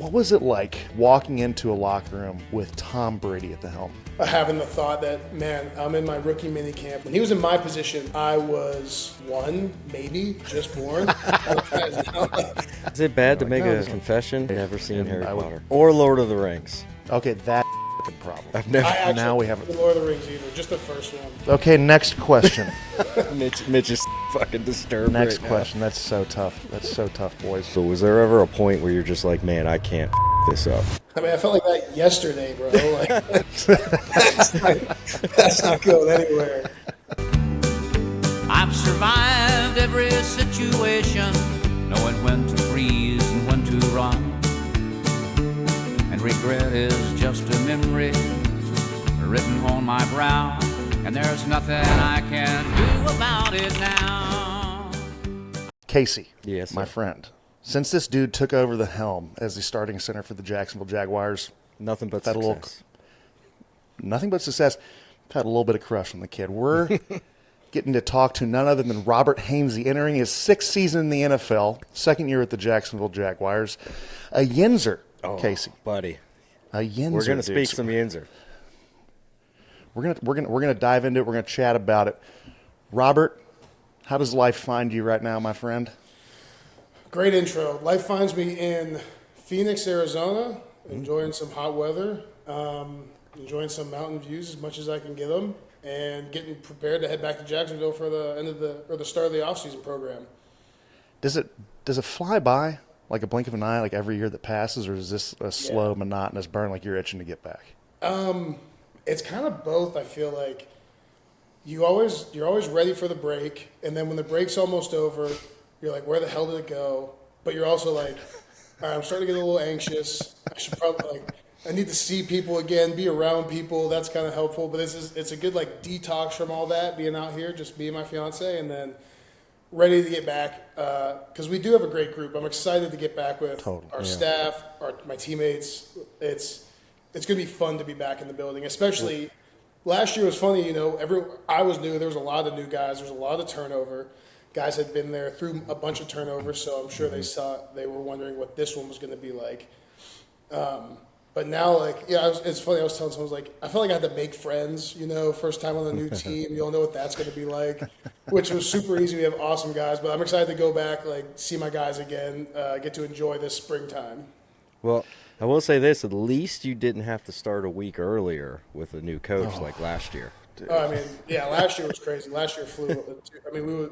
What was it like walking into a locker room with Tom Brady at the helm? Having the thought that, man, I'm in my rookie mini camp. When he was in my position, I was one, maybe, just born. Is it bad to make a confession? I've never seen Harry I would- Potter or Lord of the Rings. Okay, that problem. I've never. I actually Now we haven't have- seen Lord of the Rings either, just the first one. Okay, next question. Mitch is fucking disturbed. Next right now. question. That's so tough. That's so tough, boys. So was there ever a point where you're just like, man, I can't this up? I mean, I felt like that yesterday, bro. Like, that's not going anywhere. I've survived every situation, knowing when to freeze and when to run. And regret is just a memory written on my brow, and there's nothing I can do about it now. Casey, Yes, my sir. friend. Since this dude took over the helm as the starting center for the Jacksonville Jaguars, Nothing but Had a little- success. nothing but success. I've had a little bit of crush on the kid. We're getting to talk to none other than Robert Hainsey, entering his 6th season in the NFL, 2nd year at the Jacksonville Jaguars. A Yinzer, Casey. buddy. A Yinzer. We're gonna dude. speak some Yinzer. We're gonna dive into it. We're gonna chat about it. Robert, how does life find you right now, my friend? Great intro. Life finds me in Phoenix, Arizona, enjoying some hot weather, enjoying some mountain views as much as I can get them, and getting prepared to head back to Jacksonville for the end of the start of the offseason program. Does it fly by like a blink of an eye, like every year that passes, or is this a slow, monotonous burn, like you're itching to get back? It's kind of both. I feel like you're always ready for the break, and then when the break's almost over, you're like, where the hell did it go? But you're also like, all right, I'm starting to get a little anxious. I should probably I need to see people again, be around people. That's kind of helpful. But it's a good like detox from all that, being out here, just me and my fiance, and then ready to get back because we do have a great group. I'm excited to get back with our staff, my teammates. It's going to be fun to be back in the building, especially last year was funny. You know, I was new. There was a lot of new guys. There was a lot of turnover. Guys had been there through a bunch of turnovers, so I'm sure they were wondering what this one was going to be like. But now, it's funny. I was telling someone, I felt like I had to make friends, you know, first time on a new team. You don't know what that's going to be like, which was super easy. We have awesome guys, but I'm excited to go back, see my guys again, get to enjoy this springtime. Well, I will say this: at least you didn't have to start a week earlier with a new coach like last year. I mean, last year was crazy. Last year flew. I mean,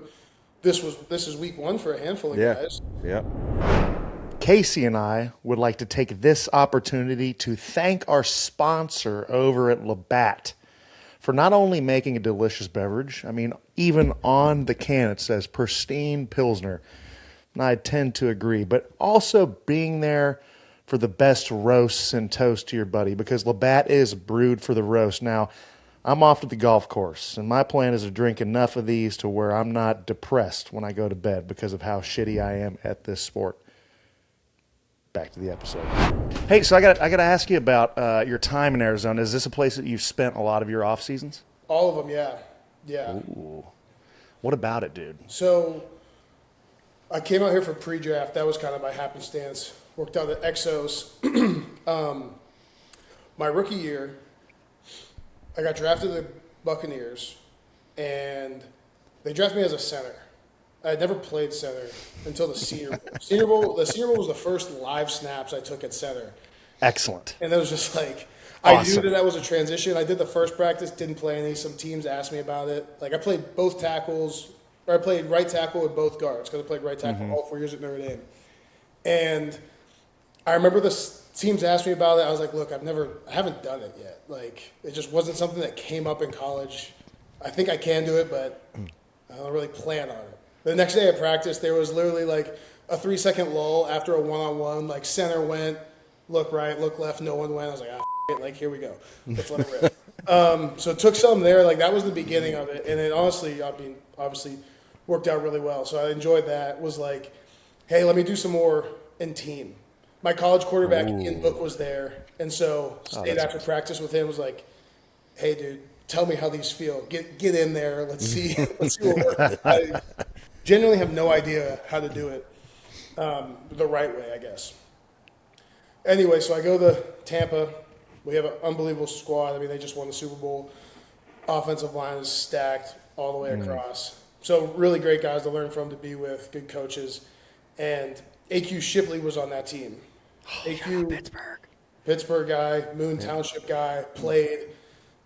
this is week 1 for a handful of guys. Yeah. Casey and I would like to take this opportunity to thank our sponsor over at Labatt for not only making a delicious beverage, I mean, even on the can it says pristine Pilsner, and I tend to agree, but also being there for the best roasts and toast to your buddy, because Labatt is brewed for the roast. Now, I'm off to the golf course, and my plan is to drink enough of these to where I'm not depressed when I go to bed because of how shitty I am at this sport. Back to the episode. Hey, so I got to ask you about your time in Arizona. Is this a place that you've spent a lot of your off seasons? All of them, yeah. Ooh. What about it, dude? So I came out here for pre-draft. That was kind of by happenstance. Worked out at Exos. My rookie year, I got drafted to the Buccaneers, and they drafted me as a center. I had never played center until the Senior Bowl. The Senior Bowl was the first live snaps I took at center. Excellent. And it was just like, Awesome. I knew that was a transition. I did the first practice, didn't play any. Some teams asked me about it. I played both tackles, or I played right tackle with both guards because I played right tackle all 4 years at Notre Dame. And I remember the teams asked me about it. I was like, look, I haven't done it yet. It just wasn't something that came up in college. I think I can do it, but I don't really plan on it. The next day at practice, there was literally a 3-second lull after a one-on-one. Center went, look right, look left, no one went. I was like, here we go. Let's let it rip. So it took some there. That was the beginning of it. And then honestly, obviously worked out really well. So I enjoyed that. Was like, hey, let me do some more in team. My college quarterback, Ian Book, was there. And so stayed after practice with him, was like, hey, dude, tell me how these feel. Get in there. Let's see what works. I genuinely have no idea how to do it the right way, I guess. Anyway, so I go to Tampa. We have an unbelievable squad. I mean, they just won the Super Bowl. Offensive line is stacked all the way across. So really great guys to learn from, to be with, good coaches. And AQ Shipley was on that team. AQ, Pittsburgh guy, Moon Township guy, played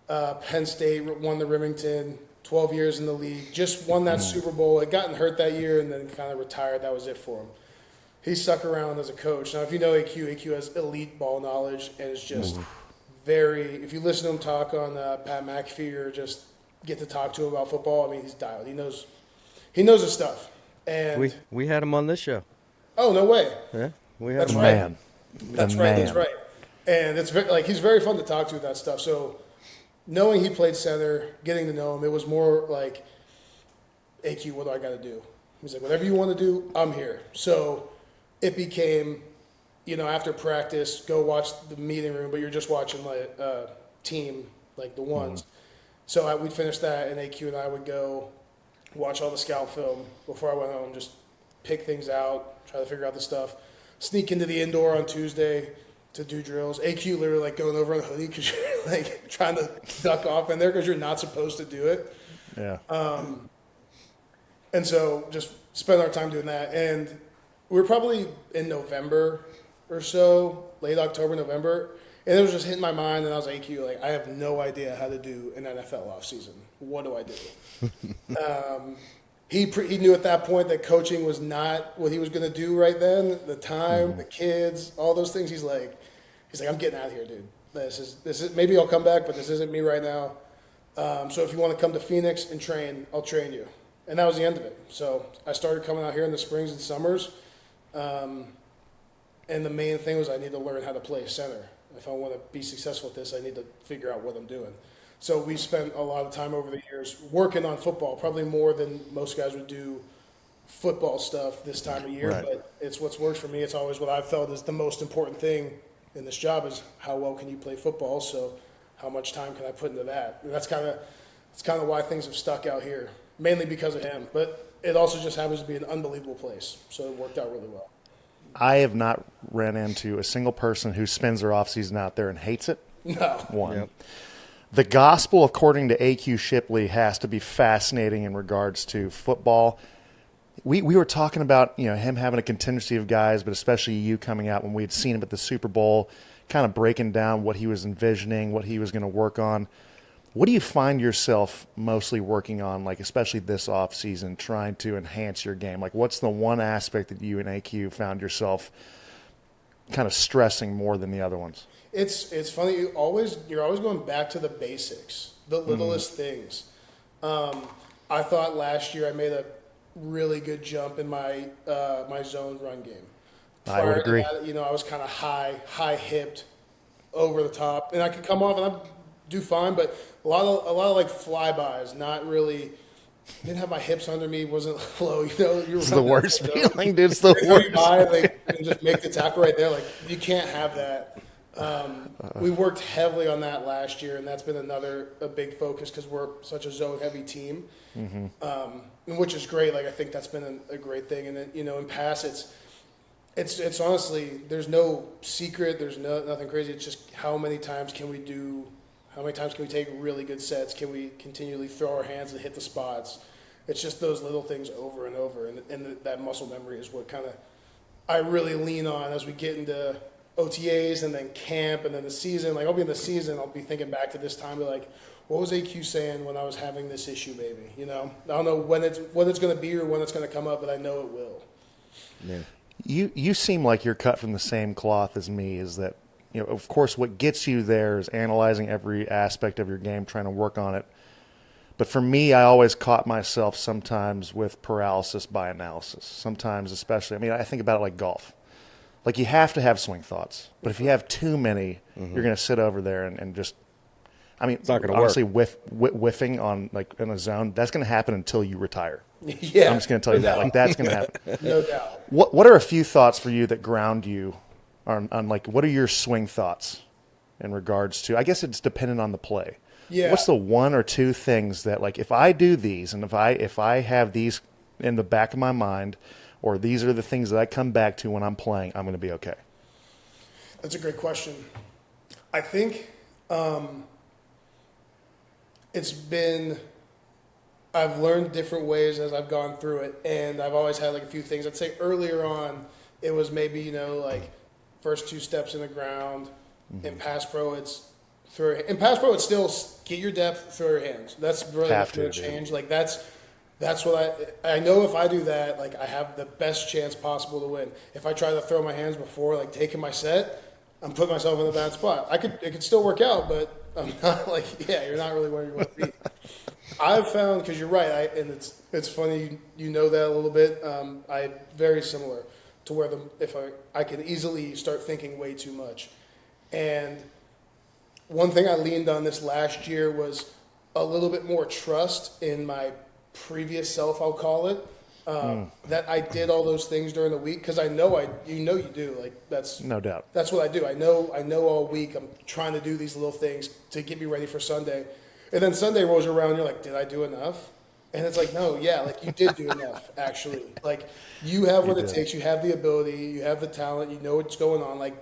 Penn State, won the Remington, 12 years in the league, just won that Super Bowl. Had gotten hurt that year and then kind of retired. That was it for him. He stuck around as a coach. Now, if you know AQ has elite ball knowledge and is just very, if you listen to him talk on Pat McAfee or just get to talk to him about football, I mean, he's dialed. He knows his stuff. And we had him on this show. Oh, no way. Yeah, we had That's him. right. Man. That's right. That's right. And it's he's very fun to talk to with that stuff. So knowing he played center, getting to know him, it was more like, AQ, what do I got to do? He's like, whatever you want to do, I'm here. So it became, after practice, go watch the meeting room, but you're just watching like team, like the ones. So we'd finish that, and AQ and I would go watch all the scout film before I went home, just pick things out, try to figure out the stuff. Sneak into the indoor on Tuesday to do drills. AQ literally like going over on the hoodie because you're like trying to duck off in there because you're not supposed to do it. Yeah. And so just spend our time doing that. And we were probably in November or so, late October, November. And it was just hitting my mind, and I was like, AQ, like, I have no idea how to do an NFL offseason. What do I do? He knew at that point that coaching was not what he was going to do right then. The time, the kids, all those things. He's like, I'm getting out of here, dude. This is maybe I'll come back, but this isn't me right now. So if you want to come to Phoenix and train, I'll train you. And that was the end of it. So I started coming out here in the springs and summers. And the main thing was I need to learn how to play center. If I want to be successful at this, I need to figure out what I'm doing. So we spent a lot of time over the years working on football, probably more than most guys would do football stuff this time of year. Right. But it's what's worked for me. It's always what I've felt is the most important thing in this job is how well can you play football. So how much time can I put into that? And that's kind of why things have stuck out here, mainly because of him. But it also just happens to be an unbelievable place. So it worked out really well. I have not ran into a single person who spends their offseason out there and hates it. No. One. Yep. The gospel, according to AQ Shipley, has to be fascinating in regards to football. We were talking about him having a contingency of guys, but especially you coming out when we had seen him at the Super Bowl, kind of breaking down what he was envisioning, what he was going to work on. What do you find yourself mostly working on, like especially this offseason, trying to enhance your game? Like what's the one aspect that you and AQ found yourself kind of stressing more than the other ones? It's funny. You're always going back to the basics, the littlest things. I thought last year I made a really good jump in my my zone run game. I would agree. That, I was kind of high hipped, over the top, and I could come off and I'd do fine. But a lot of like flybys, not really. Didn't have my hips under me, wasn't low. It's the worst feeling, dude. It's the worst. By, and just make the tackle right there. Like you can't have that. We worked heavily on that last year, and that's been a big focus because we're such a zone-heavy team, which is great. Like I think that's been a great thing. And then, in pass, it's honestly there's no secret, there's nothing crazy. It's just how many times can we take really good sets? Can we continually throw our hands and hit the spots? It's just those little things over and over, and that muscle memory is what kind of I really lean on as we get into OTAs and then camp and then the season. Like I'll be in the season, I'll be thinking back to this time, be like, what was AQ saying when I was having this issue, baby? I don't know what it's going to be or when it's going to come up, but I know it will. Yeah. You seem like you're cut from the same cloth as me. Is that of course what gets you there is analyzing every aspect of your game, trying to work on it. But for me, I always caught myself sometimes with paralysis by analysis. Sometimes, especially, I think about it like golf. Like you have to have swing thoughts, but if you have too many, you're going to sit over there and just. It's not going to honestly whiffing on like in a zone. That's going to happen until you retire. Yeah, I'm just going to tell you that. Like that's going to happen. No doubt. What are a few thoughts for you that ground you on like what are your swing thoughts in regards to? I guess it's dependent on the play. Yeah. What's the one or two things that like if I do these and if I have these in the back of my mind. Or these are the things that I come back to when I'm playing, I'm going to be okay. That's a great question. I think I've learned different ways as I've gone through it, and I've always had like a few things. I'd say earlier on, it was maybe, like first 2 steps in the ground. In pass pro, it's still get your depth, throw your hands. That's really what's going to change. Like that's what I know. If I do that, like I have the best chance possible to win. If I try to throw my hands before like taking my set, I'm putting myself in a bad spot. It could still work out, but I'm not you're not really where you want to be. I've found, because you're right, and it's funny, you know that a little bit. I very similar to where if I can easily start thinking way too much. And one thing I leaned on this last year was a little bit more trust in my previous self, I'll call it, that I did all those things during the week, because I know you do. Like that's no doubt. That's what I do. I know all week I'm trying to do these little things to get me ready for Sunday, and then Sunday rolls around. You're like, did I do enough? And it's like, no, yeah, like you did do enough actually. Like you have what it takes. You have the ability. You have the talent. You know what's going on. Like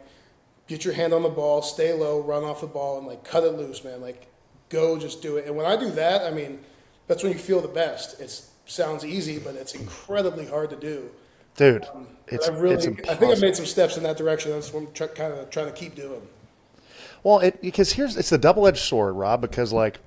get your hand on the ball, stay low, run off the ball, and like cut it loose, man. Like go, just do it. And when I do that, I mean, that's when you feel the best. It sounds easy, but it's incredibly hard to do. Dude, I think I've made some steps in that direction. That's what I'm kind of trying to keep doing. Well, because it's a double-edged sword, Rob, because like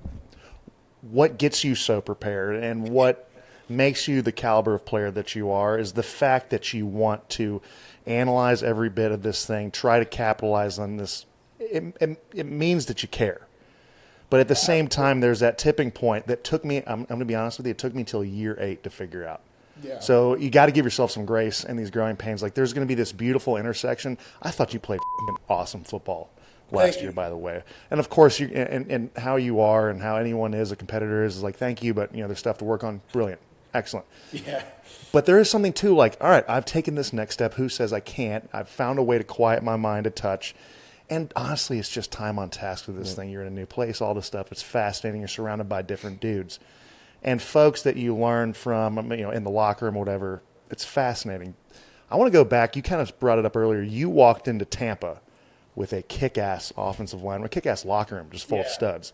what gets you so prepared and what makes you the caliber of player that you are is the fact that you want to analyze every bit of this thing, try to capitalize on this. It means that you care. But at the same time, there's that tipping point that took me, I'm going to be honest with you, it took me till year 8 to figure out. Yeah. So you got to give yourself some grace in these growing pains. Like there's going to be this beautiful intersection. I thought you played awesome football last year, by the way. And of course, and how you are and how anyone is a competitor is like, thank you, but there's stuff to work on. Brilliant. Excellent. Yeah. But there is something too, like, all right, I've taken this next step. Who says I can't? I've found a way to quiet my mind a touch. And honestly, it's just time on task with this thing. You're in a new place, all this stuff. It's fascinating. You're surrounded by different dudes. And folks that you learn from, in the locker room or whatever, it's fascinating. I want to go back. You kind of brought it up earlier. You walked into Tampa with a kick-ass offensive line, a kick-ass locker room just full of studs.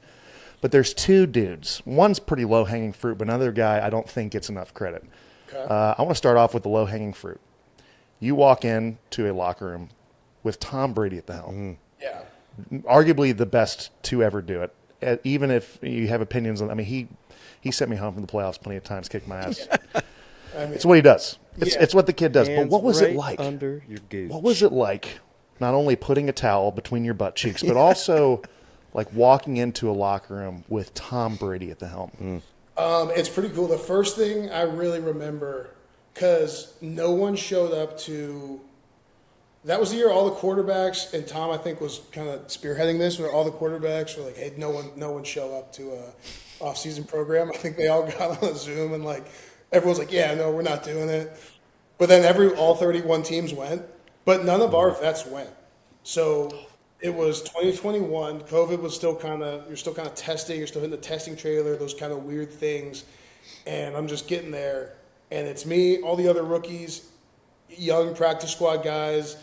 But there's 2 dudes. One's pretty low-hanging fruit, but another guy I don't think gets enough credit. Okay. I want to start off with the low-hanging fruit. You walk into a locker room with Tom Brady at the helm. Mm-hmm. Yeah. Arguably the best to ever do it. Even if you have opinions on, he sent me home from the playoffs plenty of times, kicked my ass. It's what he does. It's what the kid does. Hands but what was right it like? Under your gooch. What was it like? Not only putting a towel between your butt cheeks, but also like walking into a locker room with Tom Brady at the helm. It's pretty cool. The first thing I really remember, because no one showed up to. That was the year all the quarterbacks, and Tom, I think, was kind of spearheading this, where all the quarterbacks were like, hey, no one show up to a off-season program. I think they all got on a Zoom, and like everyone's like, yeah, no, we're not doing it. But then all 31 teams went, but none of our vets went. So it was 2021. COVID was still you're still kind of testing. You're still in the testing trailer, those kind of weird things. And I'm just getting there, and it's me, all the other rookies, young practice squad guys,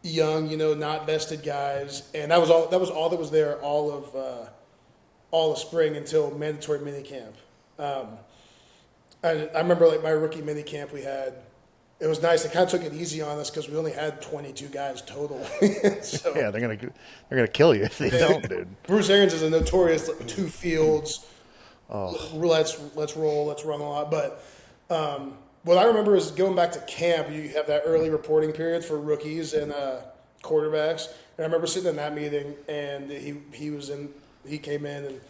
young, not vested guys, and that was all that was there all of spring until mandatory minicamp. I remember like my rookie minicamp we had. It was nice. They kind of took it easy on us because we only had 22 guys total. So, yeah, they're gonna kill you if they don't, dude. Bruce Arians is a notorious 2 fields. Let's roll, let's run a lot, but. What I remember is going back to camp, you have that early reporting period for rookies and quarterbacks. And I remember sitting in that meeting, and he came in and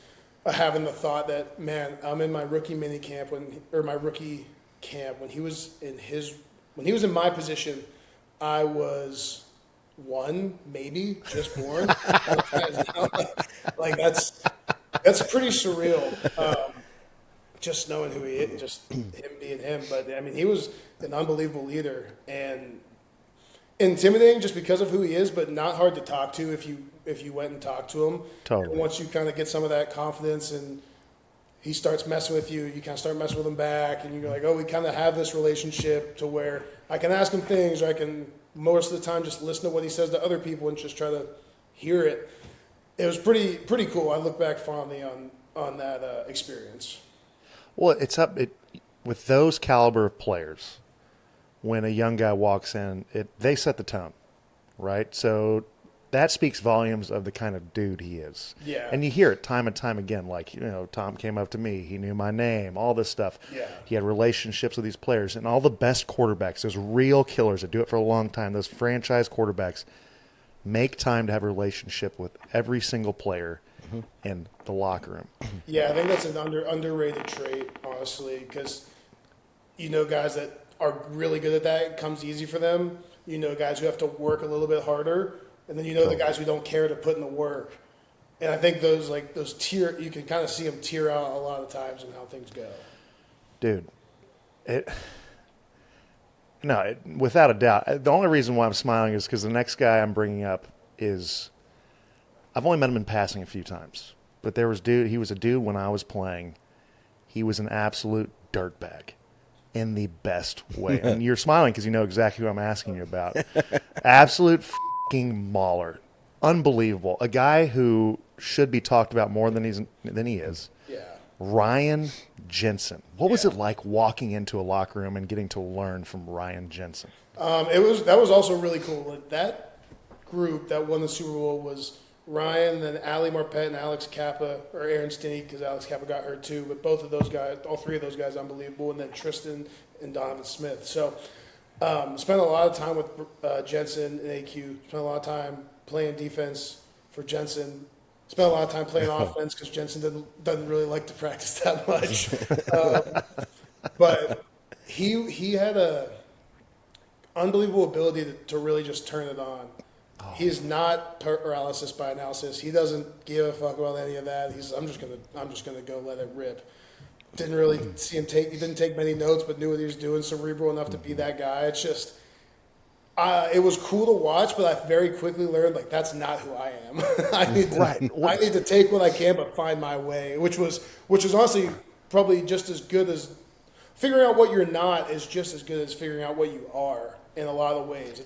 having the thought that, man, I'm in my rookie mini camp my rookie camp when he was in my position, I was 1, maybe just born. Like that's pretty surreal. Just knowing who he is, just him being him. But, he was an unbelievable leader and intimidating just because of who he is, but not hard to talk to if you went and talked to him. Totally. And once you kind of get some of that confidence and he starts messing with you, you kind of start messing with him back, and you're like, oh, we kind of have this relationship to where I can ask him things or I can most of the time just listen to what he says to other people and just try to hear it. It was pretty cool. I look back fondly on that experience. Well, with those caliber of players. When a young guy walks in, they set the tone, right? So that speaks volumes of the kind of dude he is. Yeah. And you hear it time and time again, like, Tom came up to me, he knew my name, all this stuff. Yeah. He had relationships with these players, and all the best quarterbacks, those real killers that do it for a long time, those franchise quarterbacks, make time to have a relationship with every single player in the locker room. Yeah, I think that's an underrated trait, honestly, because guys that are really good at that, it comes easy for them. Guys who have to work a little bit harder, and then the guys who don't care to put in the work. And I think those you can kind of see them tear out a lot of times in how things go. Dude, without a doubt. The only reason why I'm smiling is because the next guy I'm bringing up is, I've only met him in passing a few times, but he was a dude when I was playing. He was an absolute dirtbag. In the best way. And you're smiling because you know exactly who I'm asking you about. Absolute fucking mauler. Unbelievable. A guy who should be talked about more than he is. Yeah. Ryan Jensen. What was it like walking into a locker room and getting to learn from Ryan Jensen? That was also really cool. Like, that group that won the Super Bowl was Ryan, then Ali Marpet and Alex Kappa, or Aaron Stinney, because Alex Kappa got hurt too. But both of those guys, all three of those guys, unbelievable. And then Tristan and Donovan Smith. So spent a lot of time with Jensen and AQ. Spent a lot of time playing defense for Jensen. Spent a lot of time playing offense because Jensen doesn't really like to practice that much. But he had a unbelievable ability to really just turn it on. He's not paralysis by analysis. He doesn't give a fuck about any of that. I'm just gonna go let it rip. Didn't really see him he didn't take many notes, but knew what he was doing. Cerebral enough to be that guy. It's just, it was cool to watch, but I very quickly learned that's not who I am. I need to take what I can, but find my way. Which was honestly probably just as good as figuring out what you're not is just as good as figuring out what you are. In a lot of ways,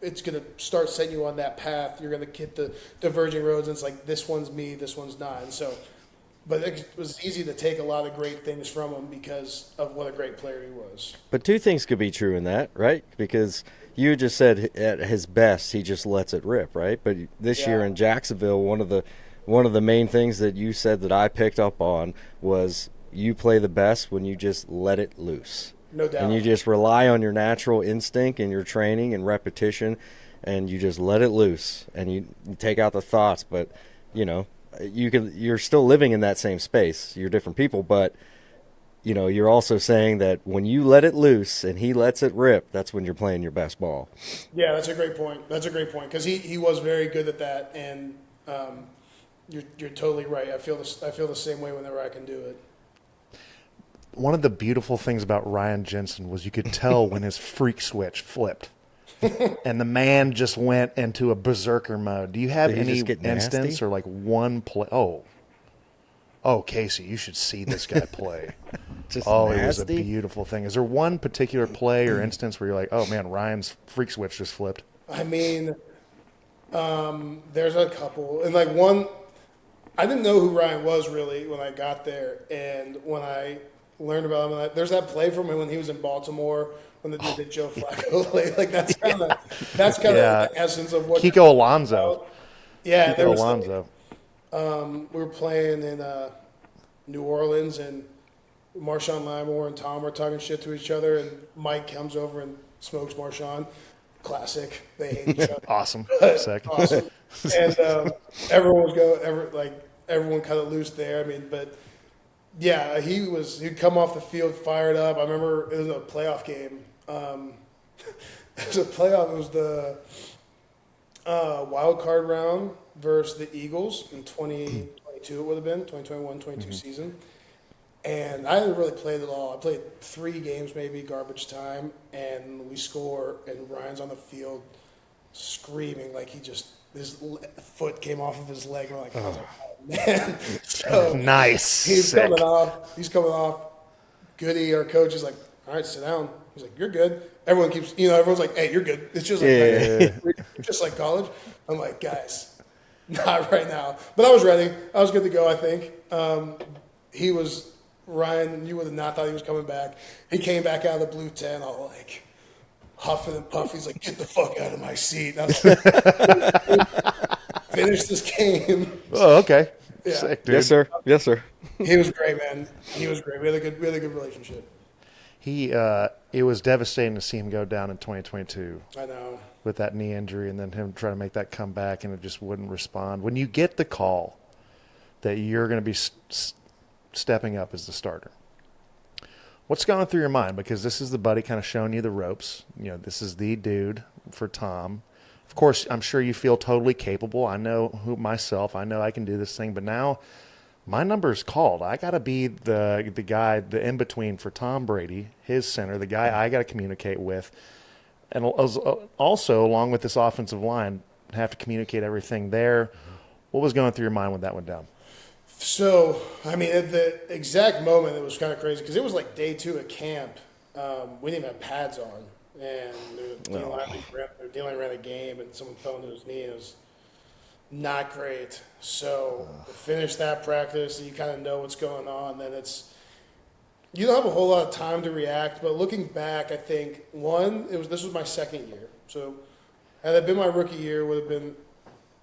it's going to start setting you on that path. You're going to hit the diverging roads, and it's like, this one's me, this one's not. And so, but it was easy to take a lot of great things from him because of what a great player he was. But two things could be true in that, right? Because you just said at his best, he just lets it rip, right? But this year in Jacksonville, one of the main things that you said that I picked up on was you play the best when you just let it loose. No doubt. And you just rely on your natural instinct and your training and repetition, and you just let it loose, and you take out the thoughts. But, you're still living in that same space. You're different people, but, you're also saying that when you let it loose and he lets it rip, that's when you're playing your best ball. Yeah, that's a great point. Because he was very good at that, and you're totally right. I feel the same way whenever I can do it. One of the beautiful things about Ryan Jensen was you could tell when his freak switch flipped and the man just went into a berserker mode. Do you have any instance or one play? Oh, Casey, you should see this guy play. It was a beautiful thing. Is there one particular play or instance where you're like, oh man, Ryan's freak switch just flipped? I mean, there's a couple. And one, I didn't know who Ryan was really when I got there. And when I learned about him, there's that play from him when he was in Baltimore when they did the Joe Flacco play. That's kind of the essence of what Kiko Alonso. Yeah, Kiko Alonso. We were playing in New Orleans, and Marshawn Lattimore and Tom were talking shit to each other, and Mike comes over and smokes Marshawn. Classic. They hate each other. Awesome. Sick. Awesome. And everyone cut it loose there. I mean, but yeah, he'd come off the field fired up. I remember it was a playoff game. It was the wild card round versus the Eagles in 2022. It would have been 2021-22 season. And I didn't really play it at all. I played 3 games, maybe, garbage time, and we score, and Ryan's on the field screaming like his foot came off of his leg. We're like, oh man. So nice. He's coming off. Goody, our coach, is like, all right, sit down. He's like, you're good. Everyone's like, hey, you're good. It's just like, just like college. I'm like, guys, not right now. But I was ready. I was good to go, I think. Ryan, you would have not thought he was coming back. He came back out of the blue tent all like huffing and puffing. He's like, get the fuck out of my seat. And I was like, finish this game. Oh, okay. Yeah. Sick, dude. Yes, sir. Yes, sir. He was great, man. He was great. We had a good relationship. It was devastating to see him go down in 2022. I know. With that knee injury, and then him trying to make that comeback, and it just wouldn't respond. When you get the call that you're going to be stepping up as the starter, what's going through your mind? Because this is the buddy kind of showing you the ropes. This is the dude for Tom. Of course, I'm sure you feel totally capable. I know I know I can do this thing, but now my number is called. I got to be the guy, the in-between for Tom Brady, his center, the guy I got to communicate with. And also, along with this offensive line, have to communicate everything there. What was going through your mind when that went down? So, I mean, at the exact moment, it was kind of crazy because it was like day 2 at camp. We didn't even have pads on. And D-line ran a game, and someone fell into his knee. It was not great. So to finish that practice, you kind of know what's going on. Then you don't have a whole lot of time to react. But looking back, I think this was my second year. So had it been my rookie year, would have been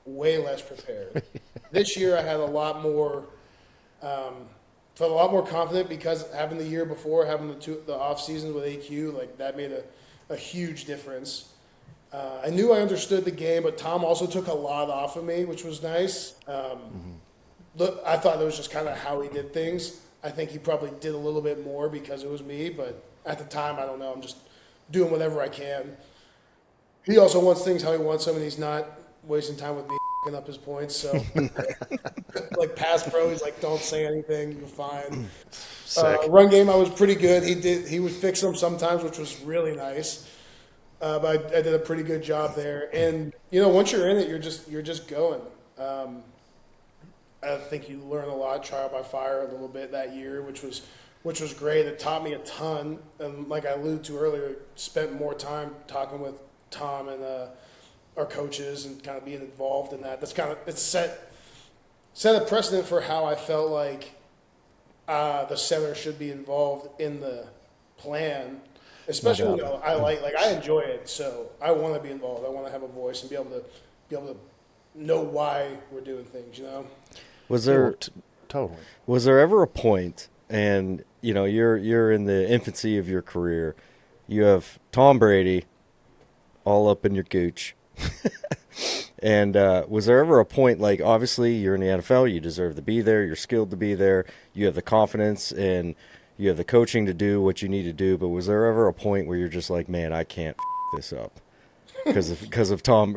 way less prepared. This year, I had a lot more. Felt a lot more confident because having the year before, having the off seasons with AQ, like that made a huge difference. I knew I understood the game, but Tom also took a lot off of me, which was nice. Look, I thought it was just kind of how he did things. I think he probably did a little bit more because it was me, but at the time, I don't know. I'm just doing whatever I can. He also wants things how he wants them, and he's not wasting time with me up his points. So, like past pro, he's like, don't say anything, you're fine. Run game, I was pretty good. He would fix them sometimes, which was really nice. But I did a pretty good job there. And once you're in it, you're just going. I think you learn a lot, trial by fire a little bit that year, which was great. It taught me a ton. And like I alluded to earlier, spent more time talking with Tom and our coaches and kind of being involved in that. It's set a precedent for how I felt like the center should be involved in the plan. Especially I enjoy it, so I want to be involved. I want to have a voice and be able to know why we're doing things. Was there totally? Was there ever a point, and you're in the infancy of your career, you have Tom Brady all up in your gooch, and was there ever a point, like, obviously you're in the NFL, you deserve to be there, you're skilled to be there, you have the confidence and you have the coaching to do what you need to do, but was there ever a point where you're just like, man, I can't this up because of Tom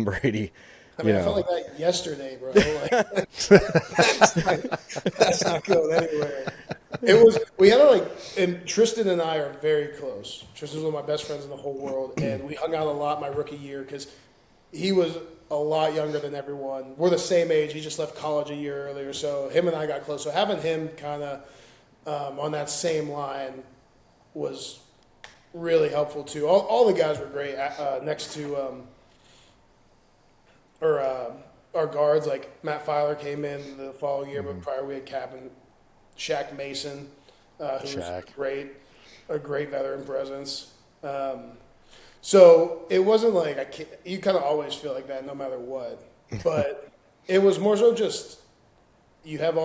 Brady? I mean, I felt like that yesterday, bro. That's not going anywhere. We had and Tristan and I are very close. Tristan's one of my best friends in the whole world, and we hung out a lot my rookie year because he was a lot younger than everyone. We're the same age. He just left college a year earlier, so him and I got close. So having him kind of on that same line was really helpful too. All the guys were great next to our guards. Like Matt Filer came in the following year, but prior we had Cap and Shaq Mason, who was a great veteran presence. So it wasn't like you kind of always feel like that no matter what, but it was more so just you have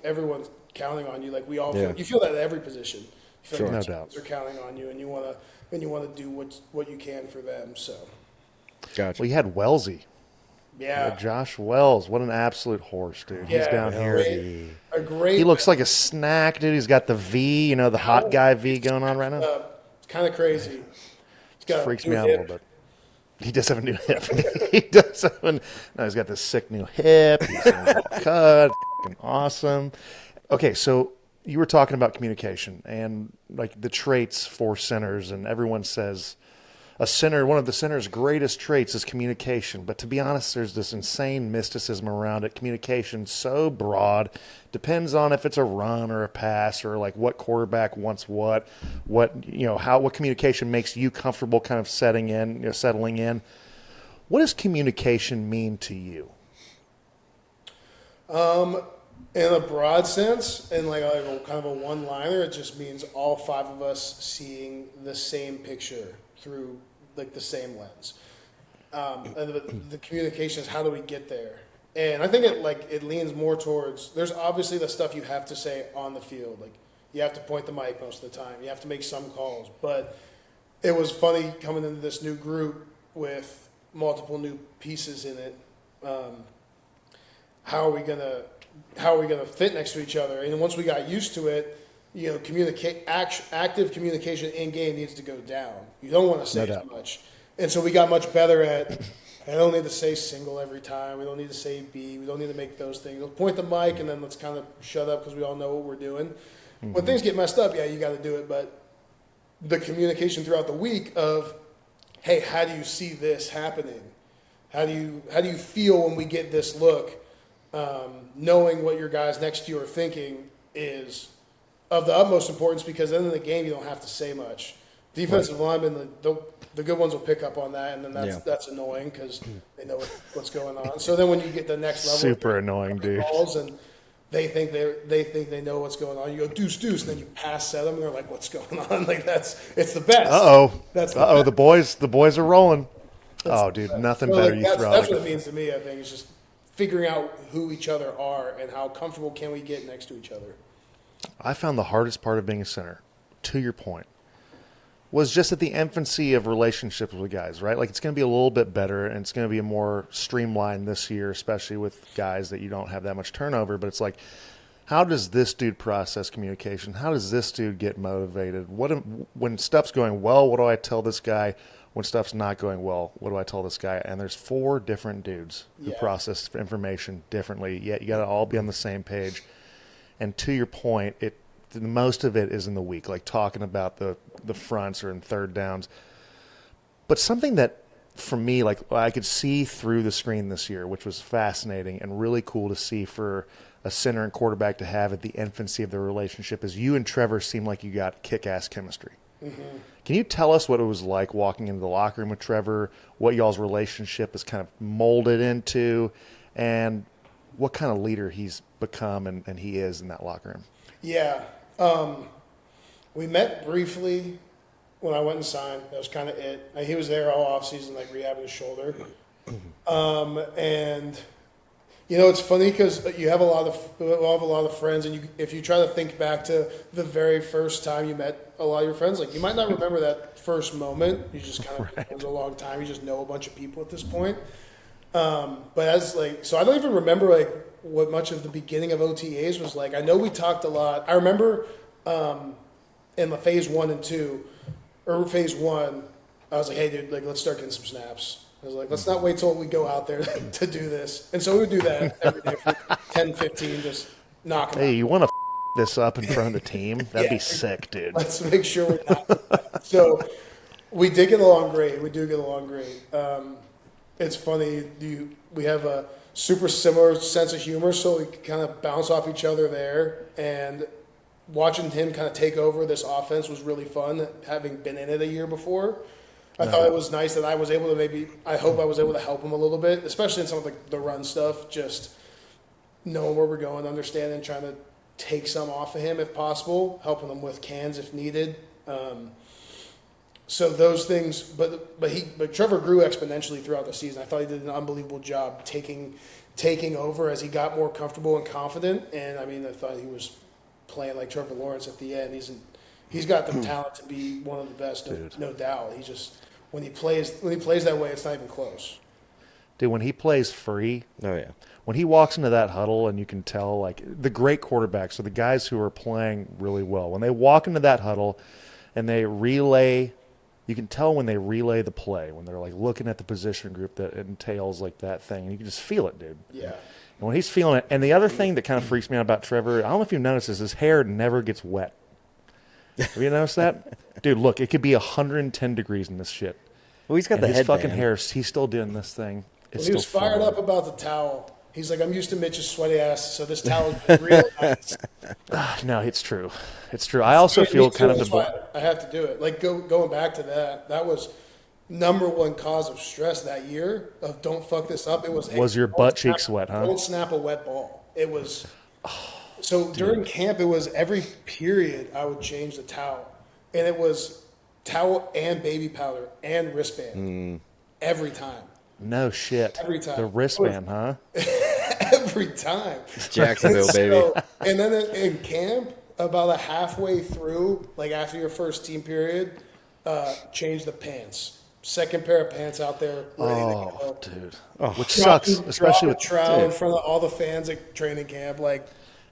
everyone's counting on you. Like we all you feel that at every position. You feel like no doubt they're counting on you, and you want to do what you can for them. So, gotcha. Well, you had Wellesley. Yeah, Josh Wells. What an absolute horse, dude. Yeah, he's down here. He looks like a snack, dude. He's got the V, the hot guy V going on right now. It's kind of crazy. Freaks me out a little bit. He does have a new hip. He's got this sick new hip. He's cut. Awesome. Okay, so you were talking about communication and like the traits for centers, and everyone says one of the center's greatest traits is communication. But to be honest, there's this insane mysticism around it. Communication so broad, depends on if it's a run or a pass or like what quarterback wants what communication makes you comfortable kind of settling in. What does communication mean to you? In a broad sense, in like a kind of a one-liner, it just means all 5 of us seeing the same picture through like the same lens. And the communication is how do we get there? And I think it leans more towards, there's obviously the stuff you have to say on the field. Like you have to point the mic most of the time. You have to make some calls. But it was funny coming into this new group with multiple new pieces in it. How are we gonna fit next to each other? And once we got used to it, active communication in game needs to go down. You don't want to say too much. And so we got much better at, I don't need to say single every time. We don't need to say B. We don't need to make those things. We'll point the mic and then let's kind of shut up because we all know what we're doing. Mm-hmm. When things get messed up, yeah, you got to do it. But the communication throughout the week of, hey, how do you see this happening? How do you feel when we get this look? Knowing what your guys next to you are thinking is of the utmost importance because then in the game you don't have to say much. Defensive linemen, the good ones will pick up on that, and then that's annoying because they know what's going on. So then when you get the next level, super annoying, dude. Calls and they think they know what's going on. You go deuce, and then you pass set them, and they're like, "What's going on?" Like it's the best. The boys are rolling. Dude, nothing better. That's what it means to me. I think it's just figuring out who each other are and how comfortable can we get next to each other. I found the hardest part of being a center, to your point, was just at the infancy of relationships with guys, right? Like it's going to be a little bit better and it's going to be more streamlined this year, especially with guys that you don't have that much turnover. But it's like, how does this dude process communication? How does this dude get motivated? When stuff's going well, what do I tell this guy? When stuff's not going well, what do I tell this guy? And there's 4 different dudes who process information differently, yet you got to all be on the same page. And to your point, most of it is in the week, like talking about the fronts or in third downs. But something that, for me, like I could see through the screen this year, which was fascinating and really cool to see for a center and quarterback to have at the infancy of their relationship, is you and Trevor seem like you got kick-ass chemistry. Mm-hmm. Can you tell us what it was like walking into the locker room with Trevor, what y'all's relationship is kind of molded into, and what kind of leader he's become and he is in that locker room? Yeah. We met briefly when I went and signed. That was kind of it. He was there all offseason, like rehabbing his shoulder. And it's funny because you have a lot of friends, and if you try to think back to the very first time you met a lot of your friends, like you might not remember that first moment. You just kind of it was a long time. You just know a bunch of people at this point. But so I don't even remember like what much of the beginning of OTAs was like. I know we talked a lot. I remember in the phase 1 and 2, or phase 1, I was like, hey dude, like let's start getting some snaps. I was like, let's not wait till we go out there to do this. And so we would do that every day for 10, 15, just knock them out. Hey, you want to this up in front of the team? That'd be sick, dude. Let's make sure we're not. So we did get along great. We do get along great. It's funny. We have a super similar sense of humor, so we kind of bounce off each other there. And watching him kind of take over this offense was really fun, having been in it a year before. I thought it was nice that I was able to I hope I was able to help him a little bit, especially in some of the run stuff, just knowing where we're going, understanding, trying to take some off of him if possible, helping him with cans if needed. So those things, but Trevor grew exponentially throughout the season. I thought he did an unbelievable job taking over as he got more comfortable and confident. And I mean, I thought he was playing like Trevor Lawrence at the end. He's got the talent to be one of the best, no doubt. He just when he plays that way, it's not even close. Dude, when he plays free, oh yeah, when he walks into that huddle and you can tell, like the great quarterbacks or the guys who are playing really well, when they walk into that huddle and they relay, you can tell when they relay the play, when they're like looking at the position group that entails like that thing, and you can just feel it, dude. Yeah. And when he's feeling it, and the other thing that kind of freaks me out about Trevor, I don't know if you've noticed this, his hair never gets wet. Have you noticed that? Dude, look, it could be 110 degrees in this shit. Well, he's got and the his headband. fucking hair. He's still doing this thing. It's He was still fired fun. up about the towel. He's like, I'm used to Mitch's sweaty ass, so this towel is real nice. No, it's true. It's true. I also feel kind of That's the. why I have to do it. Like going back to that, that was number one cause of stress that year of don't fuck this up. It was your don't butt snap- cheeks wet, huh? Don't snap a wet ball. It was so during camp. It was every period I would change the towel, and it was towel and baby powder and wristband every time. No shit. Every time. The wristband, huh? Every time. Jacksonville, baby. And then in camp, about a halfway through, like after your first team period, change the pants. Second pair of pants out there, ready to go. Dude. Which sucks, especially with trowel in front of all the fans at training camp, like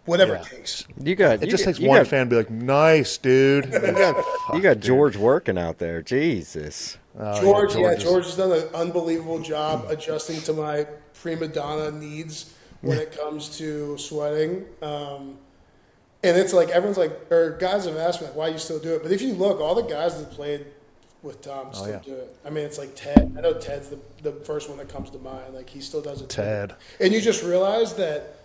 whatever it takes. It just takes one fan to be like, "Nice, dude." You got George working out there. Jesus. George has done an unbelievable job adjusting to my prima donna needs when it comes to sweating. And it's like everyone's like, or guys have asked me like, why you still do it? But if you look, all the guys that played with Tom still do it. I mean, it's like Ted. I know Ted's the first one that comes to mind. Like he still does it. Ted. And you just realize that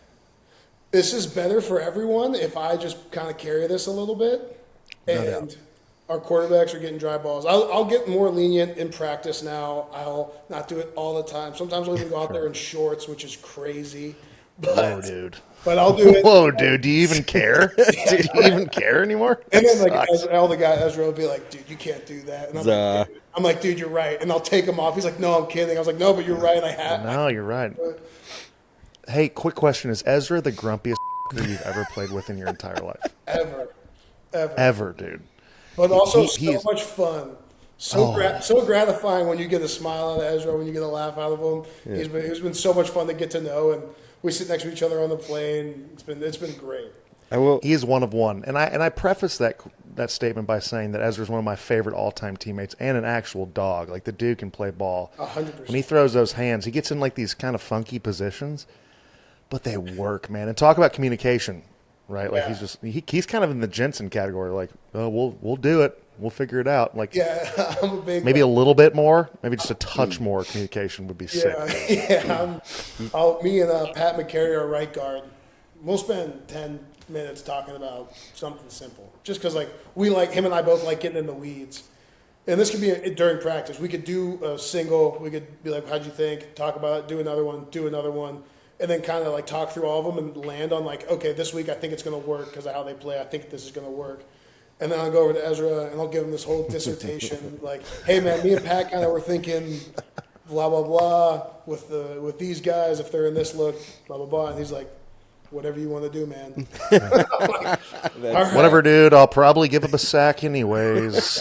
this is better for everyone if I just kind of carry this a little bit. And our quarterbacks are getting dry balls. I'll get more lenient in practice now. I'll not do it all the time. Sometimes I'll even go out there in shorts, which is crazy. Whoa, dude. But I'll do it. Whoa, dude. Do you even care? Do you even care anymore? And then like all the guys, Ezra will be like, dude, you can't do that. And I'm like, dude, you're right. And I'll take him off. He's like, no, I'm kidding. I was like, no, but you're right. I have. No, you're right. Hey, quick question. Is Ezra the grumpiest you've ever played with in your entire life? Ever, dude. But also so much fun. So gratifying when you get a smile out of Ezra, when you get a laugh out of him. Yeah. He's been so much fun to get to know, and we sit next to each other on the plane. It's been great. He is one of one, and I preface that statement by saying that Ezra is one of my favorite all-time teammates and an actual dog. Like the dude can play ball. 100%. When he throws those hands, he gets in like these kind of funky positions, but they work, man. And talk about communication, right? Like he's kind of in the Jensen category. Like, oh, we'll do it. We'll figure it out. Like, I'm a big maybe a little bit more, maybe just a touch more communication would be sick. Me and Pat McCary, our right guard, we'll spend 10 minutes talking about something simple. Just because, like, him and I both like getting in the weeds. And this could be during practice. We could do a single. We could be like, how'd you think? Talk about it. Do another one. And then kind of, like, talk through all of them and land on, like, okay, this week I think it's going to work because of how they play. I think this is going to work. And then I'll go over to Ezra, and I'll give him this whole dissertation, like, hey, man, me and Pat kind of were thinking blah, blah, blah with these guys, if they're in this look, blah, blah, blah. And he's like, whatever you want to do, man. Like, whatever, dude. I'll probably give him a sack anyways.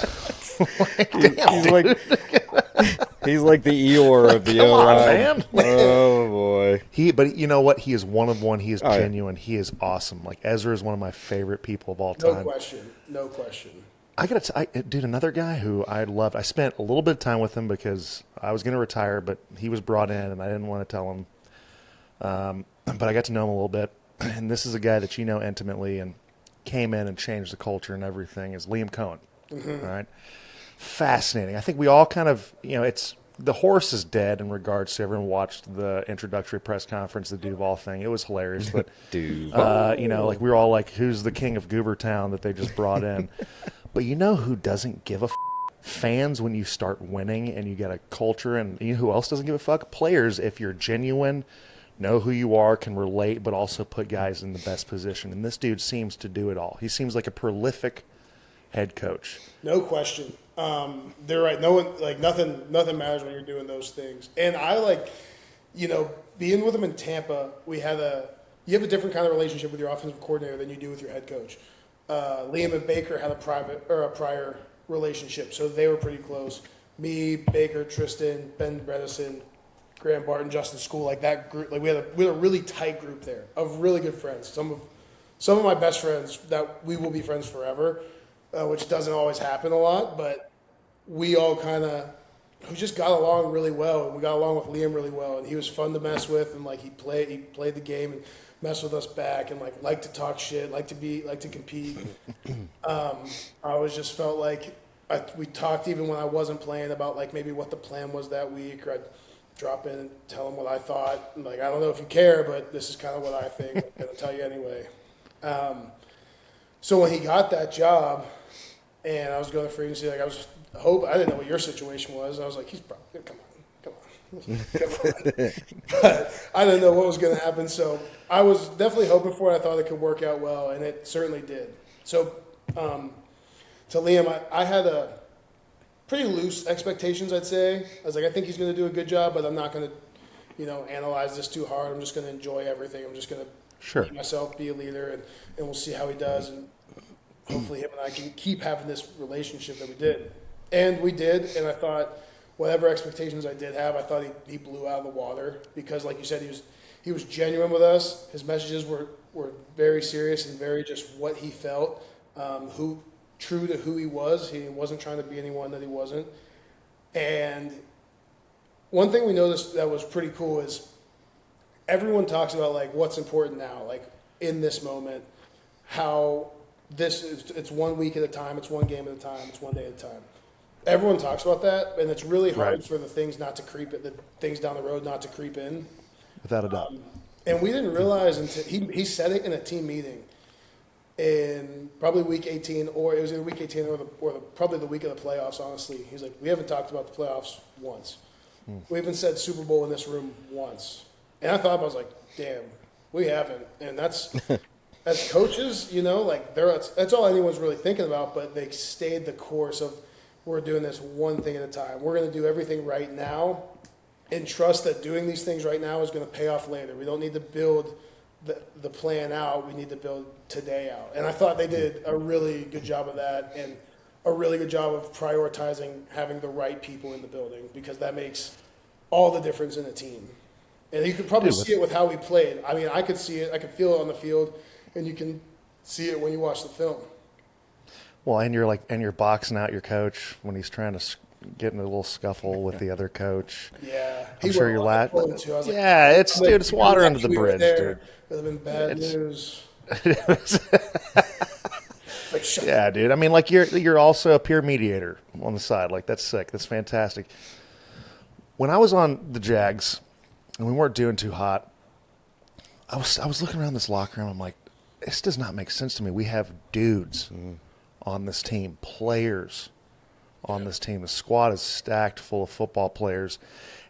He's like the Eeyore of the Come on, man. Oh, boy. But you know what? He is one of one. He is genuine. He is awesome. Like, Ezra is one of my favorite people of all time. No question. I got to dude, another guy who I loved. I spent a little bit of time with him because I was going to retire, but he was brought in, and I didn't want to tell him. But I got to know him a little bit. And this is a guy that you know intimately and came in and changed the culture and everything, is Liam Coen. Mm-hmm. Right? Fascinating. I think we all kind of, it's the horse is dead in regards to everyone watched the introductory press conference, the Duval thing. It was hilarious, but like we were all like, who's the king of Goobertown that they just brought in? But you know who doesn't give a fans when you start winning and you get a culture, and you know who else doesn't give a fuck? Players, if you're genuine, know who you are, can relate, but also put guys in the best position. And this dude seems to do it all. He seems like a prolific head coach. No question. They're right. No one, like, nothing matters when you're doing those things. And I being with him in Tampa, you have a different kind of relationship with your offensive coordinator than you do with your head coach. Liam and Baker had a prior relationship, so they were pretty close. Me, Baker, Tristan, Ben Bredesen, Graham Barton, Justin School, like that group. Like we had a really tight group there of really good friends. Some of my best friends that we will be friends forever. Which doesn't always happen a lot, but we all we just got along really well, and we got along with Liam really well, and he was fun to mess with, and like he played the game and messed with us back, and liked to talk shit, liked to compete. I always just felt like we talked even when I wasn't playing about like maybe what the plan was that week, or I'd drop in and tell him what I thought. I'm like, I don't know if you care, but this is kind of what I think. I'm going to tell you anyway. So when he got that job and I was going to free agency, like I didn't know what your situation was. I was like, he's probably, come on. But I didn't know what was going to happen. So I was definitely hoping for it. I thought it could work out well, and it certainly did. So to Liam, I had a pretty loose expectations, I'd say. I was like, I think he's going to do a good job, but I'm not going to, analyze this too hard. I'm just going to enjoy everything. I'm just going to be myself, be a leader, and we'll see how he does. And hopefully him and I can keep having this relationship that we did. And we did, and I thought whatever expectations I did have, I thought he blew out of the water because, like you said, he was genuine with us. His messages were very serious and very just what he felt, true to who he was. He wasn't trying to be anyone that he wasn't. And one thing we noticed that was pretty cool is everyone talks about like what's important now, like in this moment, how it's 1 week at a time, it's one game at a time, it's one day at a time. Everyone talks about that, and it's really hard for the things not to the things down the road not to creep in. Without a doubt. And we didn't realize until he said it in a team meeting in probably week 18, or it was in week 18 or probably the week of the playoffs, honestly. He's like, we haven't talked about the playoffs once. We haven't said Super Bowl in this room once. And I thought, I was like, damn, we haven't. And that's, as coaches, like that's all anyone's really thinking about, but they stayed the course of, we're doing this one thing at a time. We're going to do everything right now and trust that doing these things right now is going to pay off later. We don't need to build the plan out. We need to build today out. And I thought they did a really good job of that and a really good job of prioritizing having the right people in the building because that makes all the difference in a team. And you could probably see it with how we played. I mean, I could see it. I could feel it on the field, and you can see it when you watch the film. Well, and you're boxing out your coach when he's trying to get in a little scuffle with the other coach. Yeah, I'm sure you're laughing. Like, yeah, it's water under the bridge, dude. It would have been bad news. Yeah, dude. I mean, like you're also a peer mediator on the side. Like that's sick. That's fantastic. When I was on the Jags and we weren't doing too hot, I was looking around this locker room. I'm like, this does not make sense to me. We have dudes on this team, players on this team. The squad is stacked full of football players.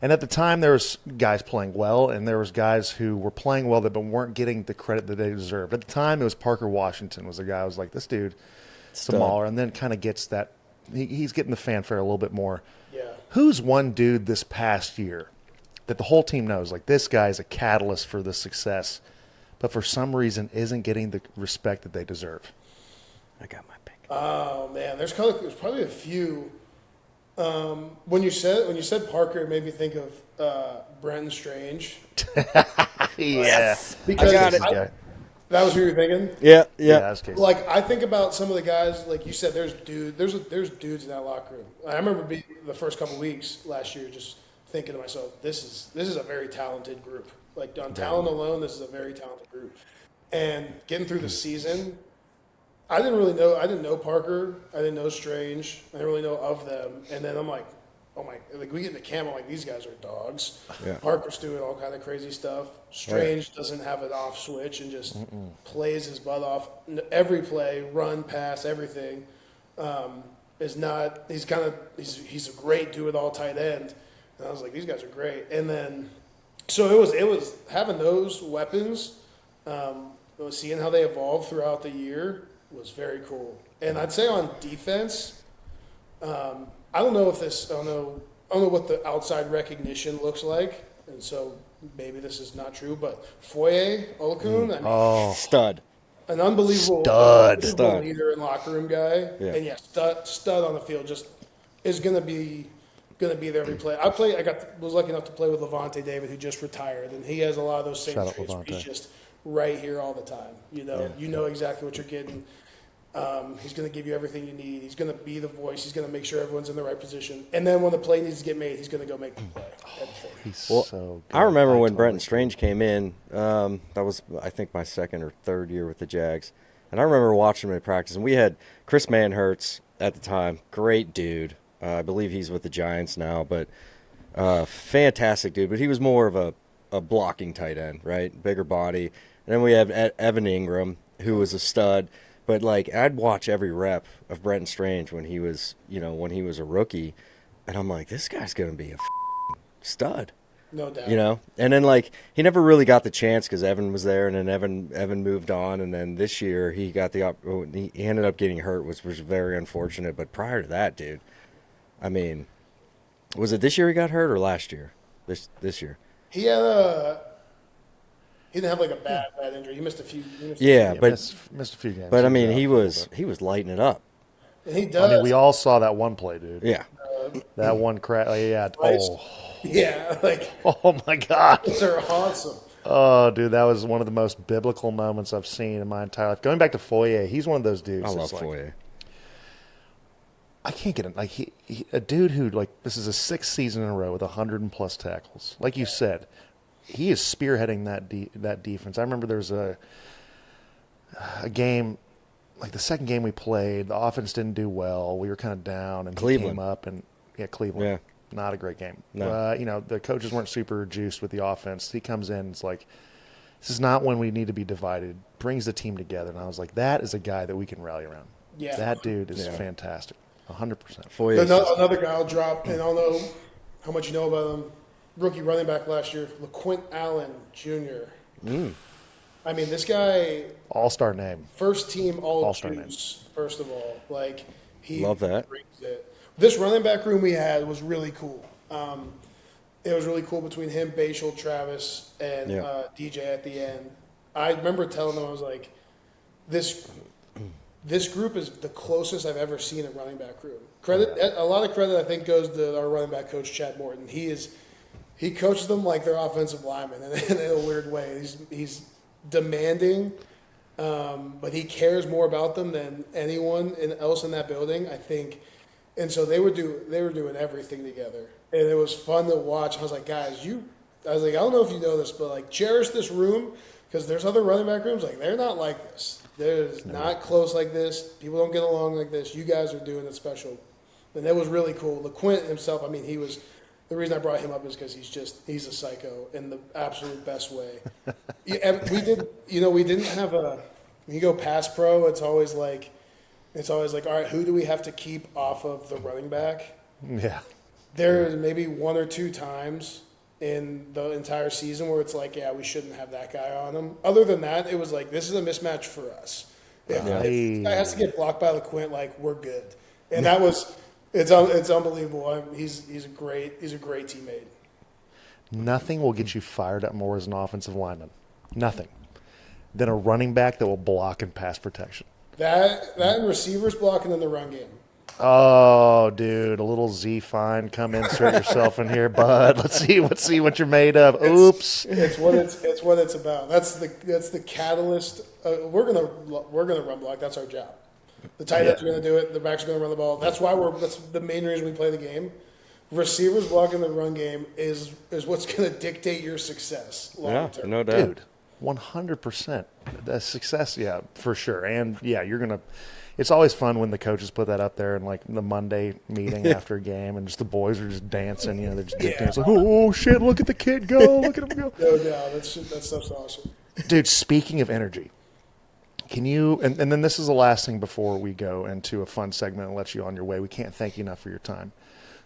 And at the time, there was guys playing well, and there was guys who were playing well but weren't getting the credit that they deserved. At the time, it was Parker Washington was the guy who was like, this dude, smaller, and then kind of gets that. He's getting the fanfare a little bit more. Yeah. Who's one dude this past year that the whole team knows, like, this guy is a catalyst for the success, but for some reason isn't getting the respect that they deserve? I got my pick. Oh man, there's probably a few. When you said Parker, it made me think of Brenton Strange. Yes, because I got it. That was who you were thinking. Yeah. Like I think about some of the guys, like you said, there's dudes in that locker room. I remember being the first couple weeks last year, just thinking to myself, this is a very talented group. Like on talent alone, this is a very talented group. And getting through the season, I didn't know Parker. I didn't know Strange. I didn't really know of them. And then I'm like, oh my, like we get in the camp, I'm like, these guys are dogs. Yeah. Parker's doing all kind of crazy stuff. Strange doesn't have an off switch and just plays his butt off. Every play, run, pass, everything. He's a great do-it-all tight end. And I was like, these guys are great. And then, so it was having those weapons, seeing how they evolved throughout the year was very cool. And I'd say on defense, I don't know what the outside recognition looks like, and so maybe this is not true, but Foye Olakun, stud. An unbelievable leader and locker room guy. Yeah. And stud on the field, just is gonna be there every play. Was lucky enough to play with Levante David, who just retired, and he has a lot of those same traits. He's just right here all the time. You know exactly what you're getting. He's going to give you everything you need. He's going to be the voice. He's going to make sure everyone's in the right position. And then when the play needs to get made, he's going to go make the play. So good. I remember when Brenton Strange came in. That was, I think, my second or third year with the Jags. And I remember watching him in practice. And we had Chris Manhertz at the time. Great dude. I believe he's with the Giants now, but fantastic dude. But he was more of a blocking tight end, right? Bigger body. And then we have Evan Ingram, who was a stud. But like, I'd watch every rep of Brenton Strange when he was a rookie, and I'm like, this guy's gonna be a stud. No doubt. And then like he never really got the chance because Evan was there, and then Evan moved on, and then this year he got he ended up getting hurt, which was very unfortunate. But prior to that, dude, I mean, was it this year he got hurt or last year? This year. He had he didn't have like a bad injury. He missed a few. Missed a few games. But I mean, he was lighting it up. And he does. I mean, we all saw that one play, dude. Yeah. That one crack. Yeah. Yeah. Like. Oh my God. They're awesome. Oh, dude, that was one of the most biblical moments I've seen in my entire life. Going back to Foye, he's one of those dudes. I love Foye. I can't get it. Like a dude who this is his 6th season in a row with 100+ tackles. Like you said, he is spearheading that defense. I remember there was a game, like the second game we played, the offense didn't do well. We were kind of down, and he came up and Cleveland. Yeah. Not a great game. No. The coaches weren't super juiced with the offense. He comes in, it's like, this is not when we need to be divided. Brings the team together, and I was like, that is a guy that we can rally around. Yeah. That dude is fantastic. 100%. Another guy I'll drop, and I don't know how much you know about him. Rookie running back last year, LaQuint Allen Jr. I mean, this guy. All-star name. First team All-star name. All-Juice, first of all. Like, he love that. brings it. This running back room we had was really cool. It was really cool between him, Bashal, Travis, and DJ at the end. I remember telling them, I was like, this group is the closest I've ever seen a running back room. A lot of credit, I think, goes to our running back coach, Chad Morton. He coaches them like they're offensive linemen in a weird way. He's demanding, but he cares more about them than anyone else in that building, I think. And so they were doing everything together, and it was fun to watch. I was like, guys, I don't know if you know this, but like, cherish this room, because there's other running back rooms, like, they're not like this. They're not close like this. People don't get along like this. You guys are doing it special, and that was really cool. LaQuint himself, I mean, the reason I brought him up is because he's a psycho in the absolute best way. We didn't have when you go past pro, it's always like, all right, who do we have to keep off of the running back? Yeah. There's maybe 1 or 2 times in the entire season where it's like, yeah, we shouldn't have that guy on him. Other than that, it was like, this is a mismatch for us. If this guy has to get blocked by LaQuint, like, we're good. And that was, it's unbelievable. He's a great teammate. Nothing will get you fired up more as an offensive lineman. Nothing. Than a running back that will block and pass protection. That and receivers blocking in the run game. Oh, dude, a little Z fine. Come insert yourself in here, bud. Let's see what you're made of. Oops. It's what it's about. That's the catalyst. We're gonna run block. That's our job. The tight ends are gonna do it. The backs are gonna run the ball. That's the main reason we play the game. Receivers blocking the run game is what's gonna dictate your success long term. No doubt. Dude, 100%. The success, yeah, for sure. And yeah, you're gonna. It's always fun when the coaches put that up there in like the Monday meeting after a game, and just the boys are just dancing. They're just dancing. Like, oh shit! Look at the kid go! Look at him go! No doubt, that stuff's awesome. Dude, speaking of energy, can you? And then this is the last thing before we go into a fun segment and let you on your way. We can't thank you enough for your time.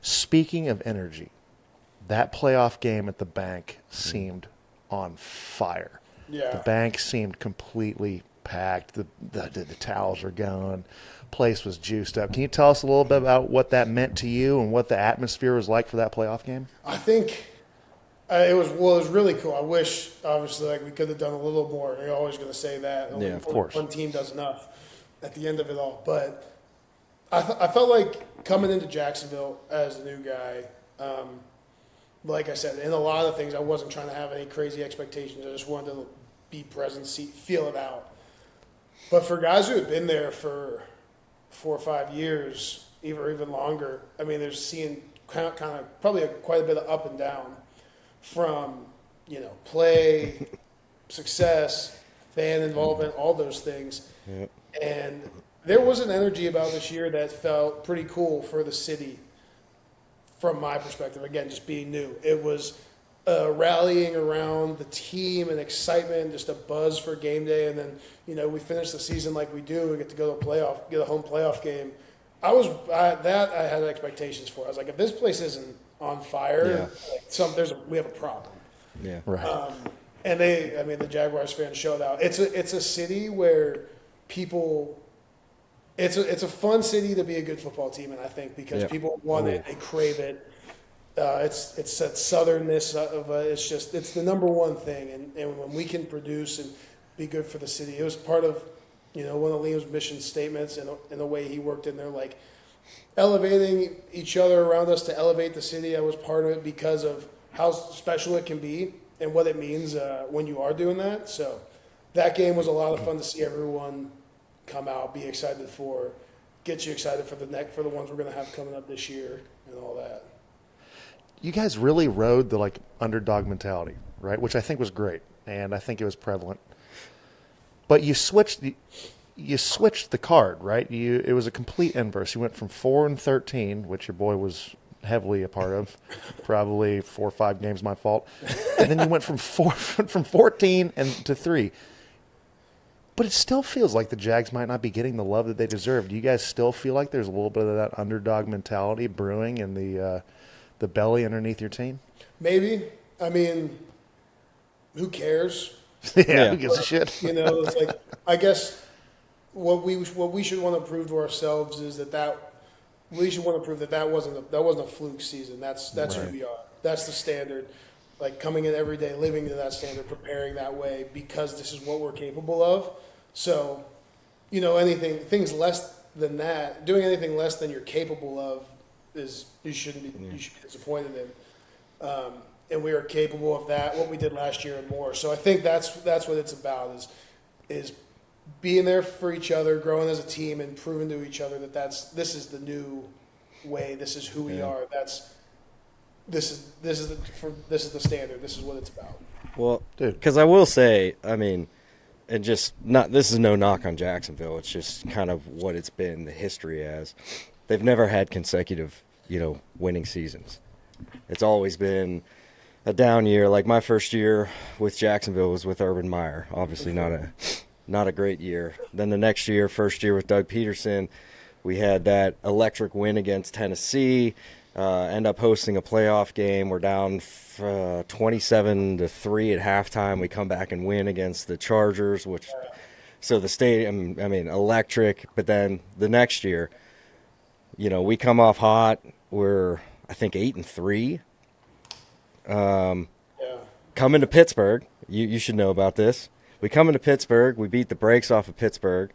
Speaking of energy, that playoff game at the bank seemed on fire. Yeah. The bank seemed completely packed. The towels are going. Place was juiced up. Can you tell us a little bit about what that meant to you and what the atmosphere was like for that playoff game? I think it was really cool. I wish, obviously, like we could have done a little more. You're always going to say that. Yeah, of course. One team does enough at the end of it all. But I felt like coming into Jacksonville as a new guy, like I said, in a lot of things, I wasn't trying to have any crazy expectations. I just wanted to be present, feel it out. But for guys who had been there for 4 or 5 years, even longer, I mean, they're seeing kind of probably quite a bit of up and down from, play, success, fan involvement, all those things. Yep. And there was an energy about this year that felt pretty cool for the city from my perspective. Again, just being new. It was rallying around the team and excitement, just a buzz for game day. And then, we finish the season like we do. We get to go to get a home playoff game. I had expectations for. I was like, if this place isn't on fire, we have a problem. Yeah. Right. And the Jaguars fans showed out. It's a city where people. It's a fun city to be a good football team, and I think because people want it, they crave it. It's that southernness of it's the number one thing, and when we can produce and be good for the city, it was part of one of Liam's mission statements and the way he worked in there, like elevating each other around us to elevate the city. I was part of it because of how special it can be and what it means when you are doing that. So that game was a lot of fun to see everyone come out, be excited for, get you excited for the ones we're going to have coming up this year and all that. You guys really rode the underdog mentality, right? Which I think was great, and I think it was prevalent. But you switched the card, right? It was a complete inverse. You went from 4-13, which your boy was heavily a part of, probably 4 or 5 games my fault, and then you went from 14 to 3. But it still feels like the Jags might not be getting the love that they deserve. Do you guys still feel like there's a little bit of that underdog mentality brewing in the belly underneath your team? Maybe. I mean, who cares? Who gives a shit? It's like, I guess what we should want to prove to ourselves is that we should want to prove that wasn't a fluke season. That's right. Who we are. That's the standard. Like coming in every day, living to that standard, preparing that way because this is what we're capable of. So, things less than that, doing anything less than you're capable of you should be disappointed in. And we are capable of that, what we did last year and more. So I think that's what it's about is being there for each other, growing as a team, and proving to each other that this is the new way. This is who we are. This is the standard. This is what it's about. Well, because I will say, and this is no knock on Jacksonville. It's just kind of what it's been, the history as. They've never had consecutive, winning seasons. It's always been a down year. Like my first year with Jacksonville was with Urban Meyer. Obviously not a great year. Then the next year, first year with Doug Peterson, we had that electric win against Tennessee. End up hosting a playoff game. We're down 27-3 at halftime. We come back and win against the Chargers, so the stadium, electric. But then the next year, we come off hot. We're, I think, 8-3. Come into Pittsburgh. You should know about this. We come into Pittsburgh. We beat the brakes off of Pittsburgh.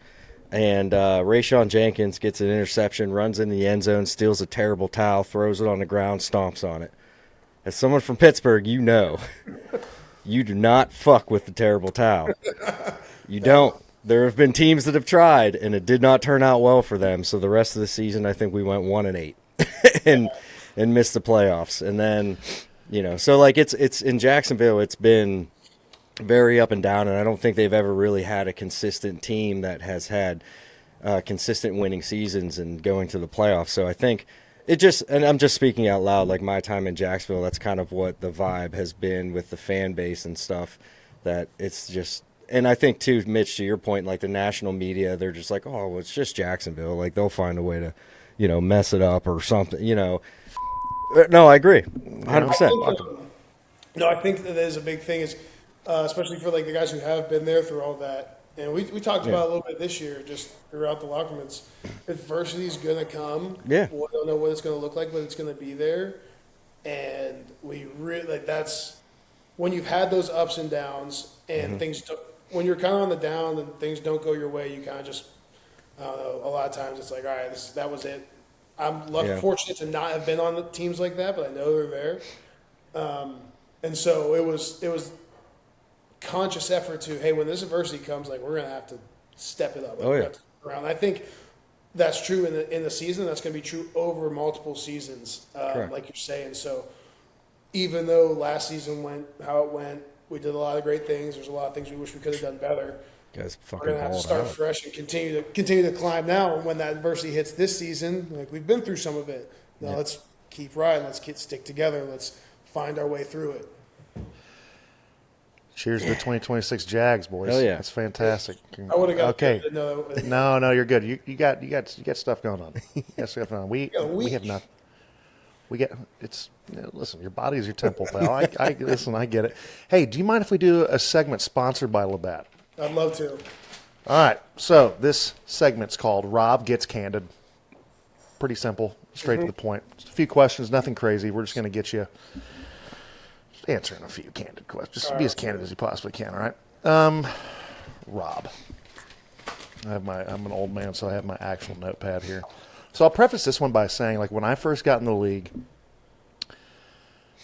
And Rayshon Jenkins gets an interception, runs in the end zone, steals a terrible towel, throws it on the ground, stomps on it. As someone from Pittsburgh, you do not fuck with the terrible towel. You don't. There have been teams that have tried, and it did not turn out well for them. So the rest of the season, I think we went 1-8 and missed the playoffs. And then, so it's in Jacksonville, it's been very up and down, and I don't think they've ever really had a consistent team that has had consistent winning seasons and going to the playoffs. So I think and I'm just speaking out loud, like my time in Jacksonville, that's kind of what the vibe has been with the fan base and stuff, that it's just, and I think too, Mitch, to your point, like the national media, they're just like, oh, well, it's just Jacksonville. Like they'll find a way to, mess it up or something, No, I agree. 100%. I think that is a big thing is, especially for like the guys who have been there through all that. And we talked about it a little bit this year, just throughout the locker room. Adversity is going to come. Yeah. We don't know what it's going to look like, but it's going to be there. And we really that's when you've had those ups and downs, and when you're kind of on the down and things don't go your way, you kind of just I don't know. A lot of times it's like, all right, that was it. I'm fortunate to not have been on the teams like that, but I know they're there. And so it was conscious effort to, hey, when this adversity comes, like we're gonna have to step it up. Around. I think that's true in the season. That's gonna be true over multiple seasons, like you're saying. So even though last season went how it went, we did a lot of great things. There's a lot of things we wish we could have done better. Guys we're fucking gonna have to hauled start out. fresh and continue to climb now. And when that adversity hits this season, like we've been through some of it. Now let's keep riding. Let's stick together. Let's find our way through it. Cheers to the 2026 Jags, boys. Hell yeah. That's fantastic. I would have got okay. No, you're good. You got stuff going on. You got stuff going on. We have nothing. Listen, your body is your temple, pal. I listen, I get it. Hey, do you mind if we do a segment sponsored by Labatt? I'd love to. All right. So this segment's called Rob Gets Candid. Pretty simple, straight to the point. Just a few questions, nothing crazy. We're just going to get you answering a few candid questions. Just be as candid as you possibly can, all right? Rob. I'm an old man, so I have my actual notepad here. So I'll preface this one by saying, like, when I first got in the league,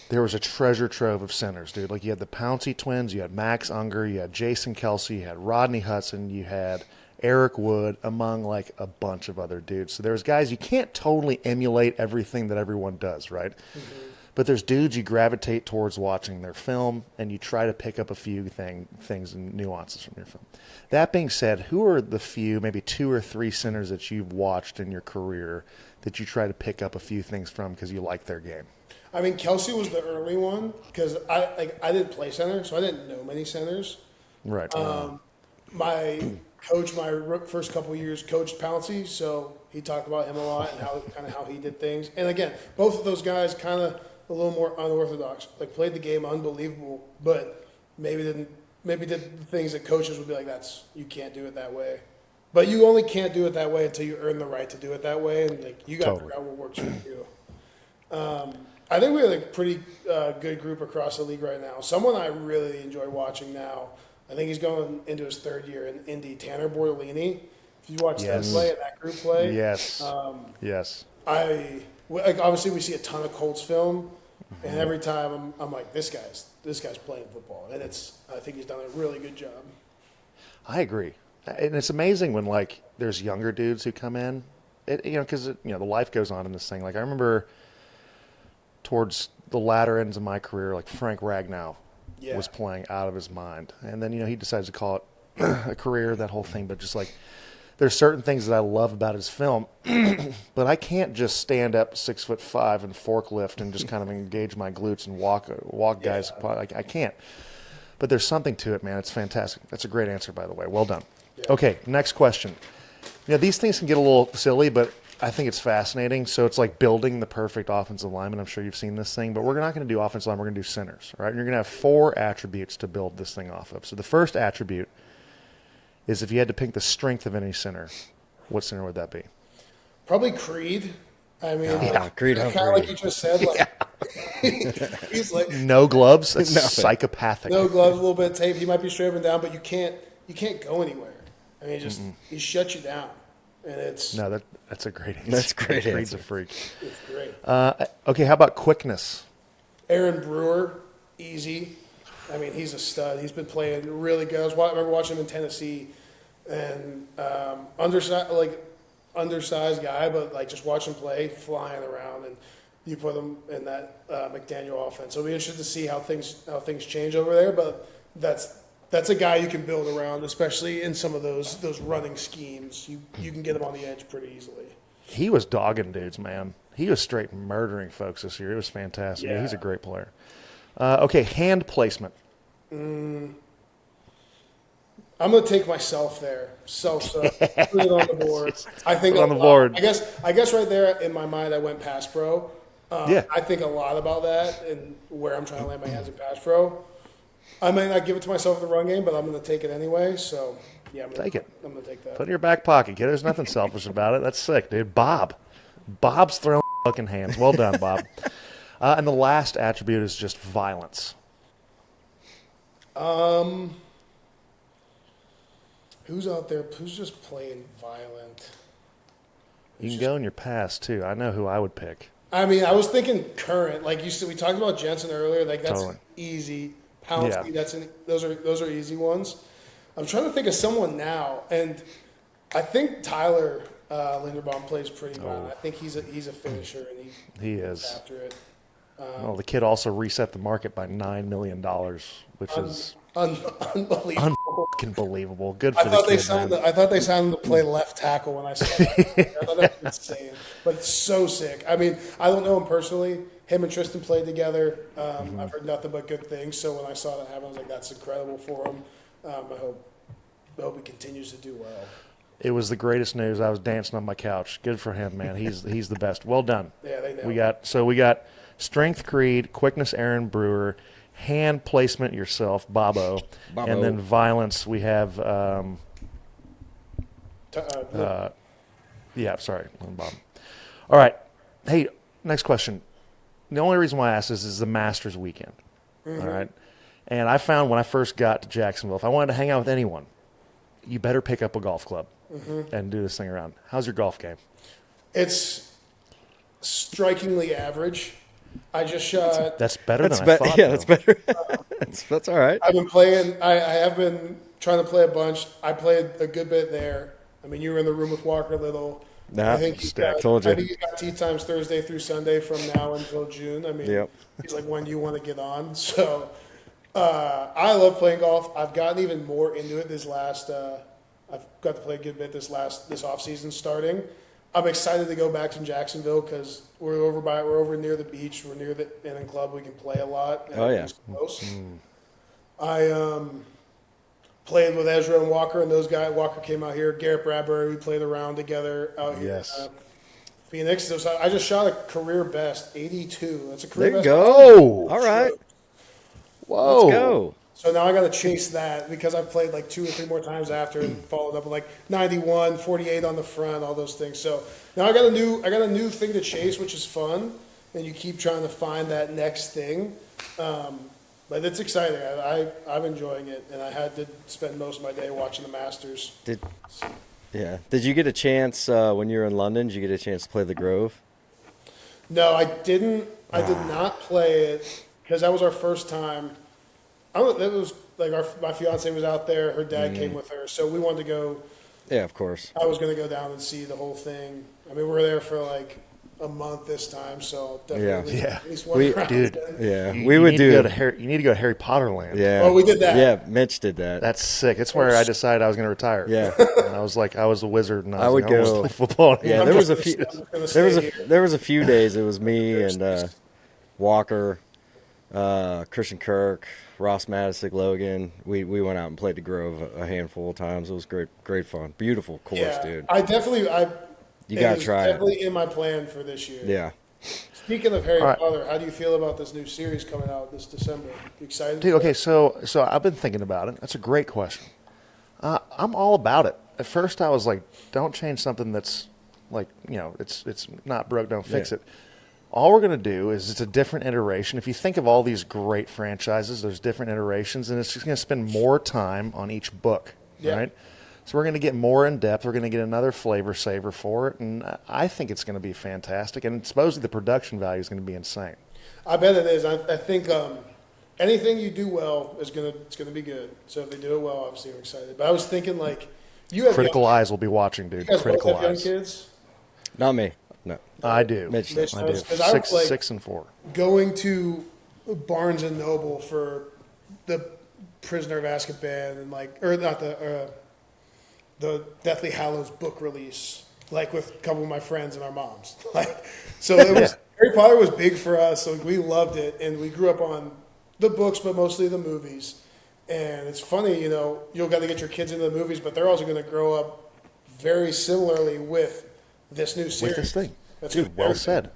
there was a treasure trove of centers, dude. Like, you had the Pouncey twins, you had Max Unger, you had Jason Kelsey, you had Rodney Hudson, you had Eric Wood, among, like, a bunch of other dudes. So there's guys, you can't totally emulate everything that everyone does, right? Mm-hmm. But there's dudes you gravitate towards watching their film, and you try to pick up a few things and nuances from your film. That being said, who are the few, maybe 2 or 3 centers that you've watched in your career that you try to pick up a few things from because you like their game? I mean, Kelsey was the early one because I didn't play center, so I didn't know many centers. Right. My coach, my first couple of years, coached Pouncey, so he talked about him a lot and how he did things. And again, both of those guys kind of a little more unorthodox. Like, played the game unbelievable, but maybe did the things that coaches would be like, you can't do it that way. But you only can't do it that way until you earn the right to do it that way, and like you got to figure out what works for you. I think we have a pretty good group across the league right now. Someone I really enjoy watching now, I think he's going into his 3rd year in Indy, Tanner Bortolini. If you watch them play and that group play. Yes. Yes. Obviously we see a ton of Colts film, and every time I'm like, this guy's playing football, and I think he's done a really good job. I agree, and it's amazing when like there's younger dudes who come in, because the life goes on in this thing. Like I remember towards the latter ends of my career, like Frank Ragnow was playing out of his mind, and then he decides to call it a career, that whole thing, but just like. There's certain things that I love about his film, but I can't just stand up 6'5" and forklift and just kind of engage my glutes and walk guys. I can't. But there's something to it, man. It's fantastic. That's a great answer, by the way. Well done. Yeah. Okay, next question. These things can get a little silly, but I think it's fascinating. So it's like building the perfect offensive lineman. I'm sure you've seen this thing, but we're not going to do offensive line. We're going to do centers, all right? And you're going to have 4 attributes to build this thing off of. So the first attribute is if you had to pick the strength of any center, what center would that be? Probably Creed. I mean, Creed kind of like you just said. Like, he's like no gloves. That's psychopathic. No gloves, a little bit of tape. He might be straight up and down, but you can't go anywhere. I mean, he shuts you down, and it's that's a great answer. That's great. Creed's a freak. It's great. Okay, how about quickness? Aaron Brewer, easy. I mean, he's a stud. He's been playing really good. I remember watching him in Tennessee, and undersized guy, but like just watch him play, flying around, and you put him in that McDaniel offense. So it'll be interesting to see how things change over there. But that's a guy you can build around, especially in some of those running schemes. You can get him on the edge pretty easily. He was dogging dudes, man. He was straight murdering folks this year. It was fantastic. Yeah. He's a great player. Okay, hand placement. I'm going to take myself there. Put it on the board. I think on the board. I guess right there in my mind I went pass pro. I think a lot about that and where I'm trying to land my hands in pass pro. I may not give it to myself in the run game, but I'm going to take it anyway. So yeah, I'm going to take that. Put it in your back pocket, kid. There's nothing selfish about it. That's sick, dude. Bob's throwing fucking hands. Well done, Bob. And the last attribute is just violence. Who's out there? Who's just playing violent? You can go in your past too. I know who I would pick. I mean, I was thinking current. Like you said, we talked about Jensen earlier. Like that's totally easy. Hainsey, those are easy ones. I'm trying to think of someone now, and I think Tyler Linderbaum plays pretty well. I think he's a finisher, and he is after it. Well, the kid also reset the market by $9 million, which is unbelievable. fucking believable. Good for I the thought they kid, signed. man. I thought they signed him to play left tackle when I saw that. I thought that was insane, but it's so sick. I mean, I don't know him personally. Him and Tristan played together. I've heard nothing but good things. So when I saw that happen, I was like, "That's incredible for him." I hope he continues to do well. It was the greatest news. I was dancing on my couch. Good for him, man. He's the best. Well done. Yeah, they know. We got strength Creed, quickness Aaron Brewer, hand placement yourself Bobo, and then violence we have. Yeah, sorry, Bob. All right. Hey, next question. The only reason why I asked this is the Masters weekend. Mm-hmm. All right. And I found when I first got to Jacksonville, if I wanted to hang out with anyone, you better pick up a golf club and do this thing around. How's your golf game? It's strikingly average. I just shot. That's better than I thought. Yeah, that's better. That's all right. I've been playing. I have been trying to play a bunch. I played a good bit there. I mean, you were in the room with Walker Little. Nah, I think you got, told you. I think you got tee times Thursday through Sunday from now until June. I mean, Yep. he's like, when do you want to get on? So I love playing golf. I've gotten even more into it this last. I've got to play a good bit this off season starting. I'm excited to go back to Jacksonville because we're over near the beach. We're near the Inn & Club. We can play a lot. And Oh, yeah. it's close. I played with Ezra and Walker and those guys. Walker came out here. Garrett Bradbury, we played around together out here Yes. in Phoenix. So I just shot a career best, 82. That's a career There you best. go. All right. Whoa. Let's go. So now I got to chase that because I've played like 2 or 3 more times after and followed up with like 91, 48 on the front, all those things. So now I got a new thing to chase, which is fun, and you keep trying to find that next thing. But it's exciting. I'm enjoying it, and I had to spend most of my day watching the Masters. Did you get a chance when you were in London? Did you get a chance to play the Grove? No, I didn't. I did not play it because that was our first time. That was like my fiance was out there. Her dad came with her, so we wanted to go. Yeah, of course. I was going to go down and see the whole thing. I mean, we were there for like a month this time, so definitely Yeah. at least one round. Dude. Yeah, You we would need do. to go to you need to go to Harry Potter Land. Yeah. Oh, we did that. Yeah, Mitch did that. That's sick. It's where I decided I was going to retire. Yeah. And I was like, I was a wizard, and I would was go- play football. Yeah, I'm there was a just few. gonna- I'm gonna There stay was here. there was a few days. It was me and Walker, Christian Kirk, Ross Madisick, Logan. We went out and played the Grove a handful of times. It was great fun. Beautiful course, Yeah, dude. You gotta try it. Definitely in my plan for this year. Yeah. Speaking of Harry All right. Potter, how do you feel about this new series coming out this December? You excited? Dude, okay, so I've been thinking about it. That's a great question. I'm all about it. At first, I was like, don't change something that's like, it's not broke, don't fix Yeah. it. All we're going to do is it's a different iteration. If you think of all these great franchises, there's different iterations, and it's just going to spend more time on each book, Yeah. right? So we're going to get more in depth. We're going to get another flavor saver for it, and I think it's going to be fantastic. And supposedly the production value is going to be insane. I bet it is. I think anything you do well it's gonna be good. So if they do it well, obviously I'm excited. But I was thinking like you have Critical eyes will be watching, dude. You guys both Critical have young eyes. kids. Not me. No. I do. Mitch Mitch I do. knows, 'cause I was like- 6 and 4. Going to Barnes and Noble for the Prisoner of Azkaban and the Deathly Hallows book release, like with a couple of my friends and our moms. So it was Harry Potter was big for us, so we loved it, and we grew up on the books, but mostly the movies. And it's funny, you'll got to get your kids into the movies, but they're also going to grow up very similarly with this new series. With this thing. That's Dude, well said.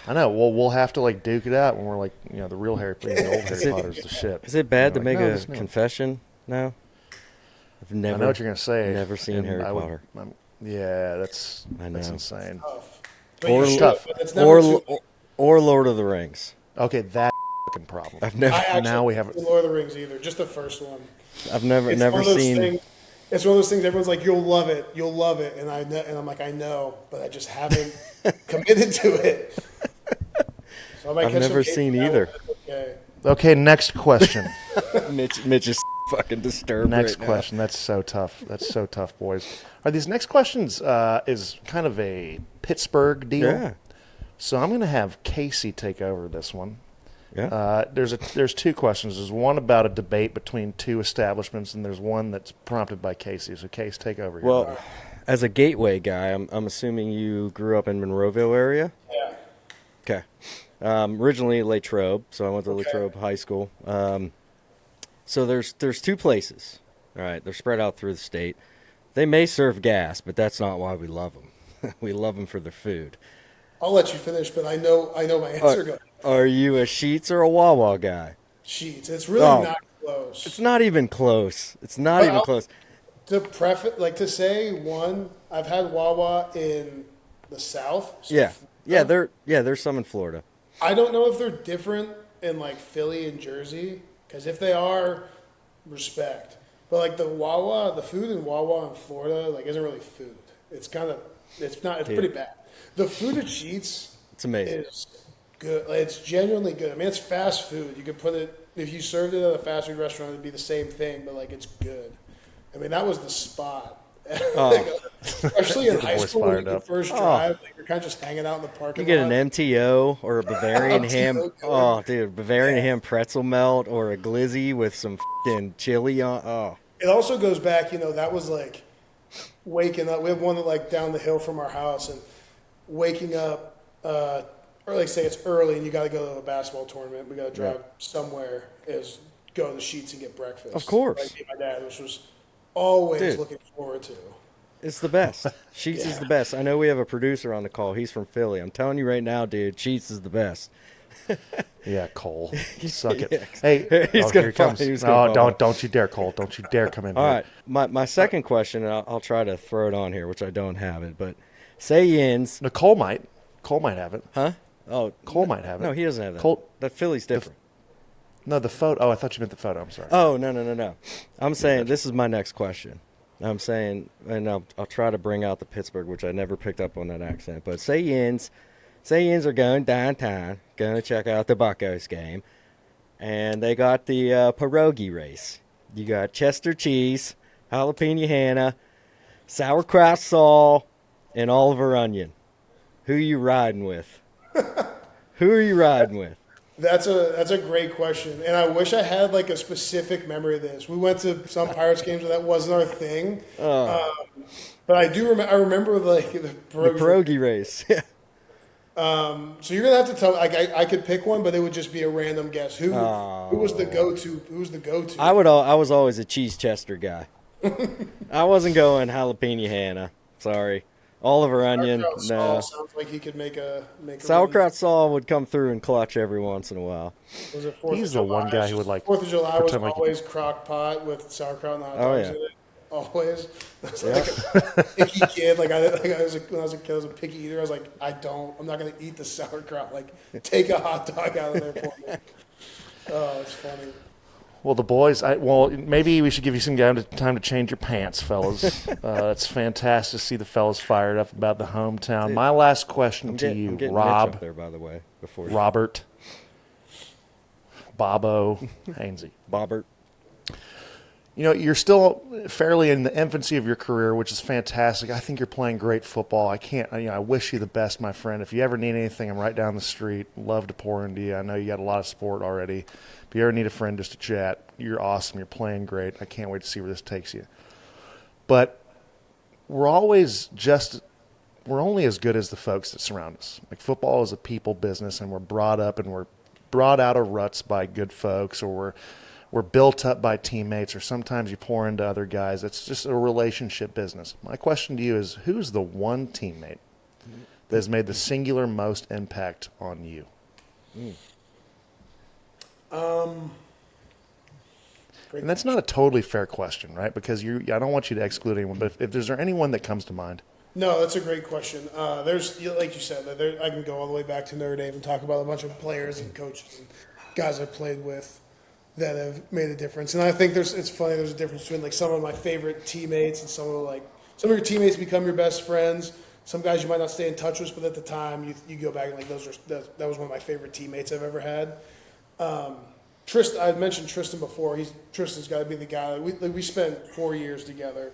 I know. Well, we'll have to duke it out when we're the real Harry Potter, the old Harry Potter's the shit. Is it bad to Like, make no, a this new one. confession now? I've never. I know what you're going to say. Never seen and Harry I would- Potter. Yeah, that's I that's know. insane. Tough. But Or you should, tough. but it's never too Or Lord of the Rings. Okay, that fucking problem. I've never. I actually Now we have- haven't seen Lord of the Rings either, just the first one. I've never It's one never of those seen. things- it's one of those things everyone's like, you'll love it, and I'm like, I know, but I just haven't committed to it. So I might I've catch some never cases seen now, either. but that's Okay. Okay, next question. Mitch is fucking disturbed. Next right now. question. That's so tough. That's so tough, boys. Are these next questions is kind of a Pittsburgh deal? Yeah. So I'm going to have Casey take over this one. Yeah. There's two questions. There's one about a debate between two establishments, and there's one that's prompted by Casey. So, Case, take over here. Well, as a Gateway guy, I'm assuming you grew up in Monroeville area? Yeah. Okay. Originally Latrobe, so I went to Okay. Latrobe High School. So there's two places. All right, they're spread out through the state. They may serve gas, but that's not why we love them. We love them for their food. I'll let you finish, but I know my answer. Are you a Sheetz or a Wawa guy? Sheetz. It's really Oh. not close. It's not even close. It's not even close. To to say one, I've had Wawa in the South. So Yeah, there's some in Florida. I don't know if they're different in like Philly and Jersey, because if they are, respect. But like the Wawa, the food in Wawa in Florida, like isn't really food. It's pretty bad. The food at Sheetz It's amazing. is good. Like, it's genuinely good. I mean, it's fast food. You could put it, if you served it at a fast food restaurant, it'd be the same thing, but like it's good. I mean, that was the spot. Especially in high boys school when fired you up. first drive, like you're kind of just hanging out in the parking You get lot. an MTO or a Bavarian ham. MTO. Oh, dude, Bavarian ham pretzel melt or a glizzy with some f***ing chili on. Oh, It also goes back, that was like waking up. We have one that like down the hill from our house, and waking up, or like say it's early and you got to go to a basketball tournament. We got to drive somewhere. Is go to the Sheetz and get breakfast. Of course. Like me and my dad, which was always Dude. looking forward to. it's the best. Sheetz is the best. I know we have a producer on the call. He's from Philly. I'm telling you right now, dude, Sheetz is the best. Yeah, Cole. Suck it. Yeah. Hey, He's here gonna he comes. he's gonna No, fall. don't you dare, Cole. Don't you dare come in All here. right, my second question, and I'll try to throw it on here, which I don't have it, but say Yins, Nicole might. Cole might have it. huh? Oh, Cole might have it. no, he doesn't have that. Cole- That Philly's different. No, the photo. Oh, I thought you meant the photo. I'm sorry. Oh, no. I'm saying this is my next question. I'm saying, and I'll try to bring out the Pittsburgh, which I never picked up on that accent. But say Yins are going downtown, going to check out the Buccos game, and they got the pierogi race. You got Chester cheese, jalapeno Hannah, sauerkraut Saul, and Oliver Onion. Who you riding with? Who are you riding with? That's a great question, and I wish I had like a specific memory of this. We went to some Pirates games where that wasn't our thing, but I do remember. I remember like the The pierogi. pierogi race. So you're gonna have to tell. Like I could pick one, but it would just be a random guess. Who was the go-to? Who's the go-to? I was always a cheese Chester guy. I wasn't going jalapeno Hannah. Sorry. Oliver Onion, Sauerkraut Saul no. sounds like he could make a Sauerkraut Saul would come through and clutch every once in a while. Was it 4th He's of the one July? guy who would like 4th of July was pretend like he- always crock pot with sauerkraut and hot Oh, dogs yeah. in it. Always. I was like a picky kid. When I was a kid, I was a picky eater. I was like, I'm not going to eat the sauerkraut. Like, take a hot dog out of there for me. Oh, it's funny. Well, the boys. Maybe we should give you some time to change your pants, fellas. It's fantastic to see the fellas fired up about the hometown. Dude, My last question I'm to getting you, Mitch Rob, up there, by the way, before Robert, Bobo, Hainsey. Bobbert. You're still fairly in the infancy of your career, which is fantastic. I think you're playing great football. I wish you the best, my friend. If you ever need anything, I'm right down the street. Love to pour into you. I know you got a lot of support already. If you ever need a friend just to chat, you're awesome. You're playing great. I can't wait to see where this takes you. But we're only as good as the folks that surround us. Like, football is a people business, and we're brought up and we're brought out of ruts by good folks, or we're built up by teammates, or sometimes you pour into other guys. It's just a relationship business. My question to you is, who's the one teammate that has made the singular most impact on you? And that's not a totally fair question, right? Because I don't want you to exclude anyone, but if there's anyone that comes to mind. No, that's a great question. There's, like you said, I can go all the way back to Notre Dame and talk about a bunch of players and coaches and guys I've played with that have made a difference. And I think it's funny, there's a difference between like some of my favorite teammates and some of your teammates become your best friends. Some guys you might not stay in touch with, but at the time you go back and like that was one of my favorite teammates I've ever had. Tristan, I mentioned Tristan before. Tristan's got to be the guy. We spent 4 years together.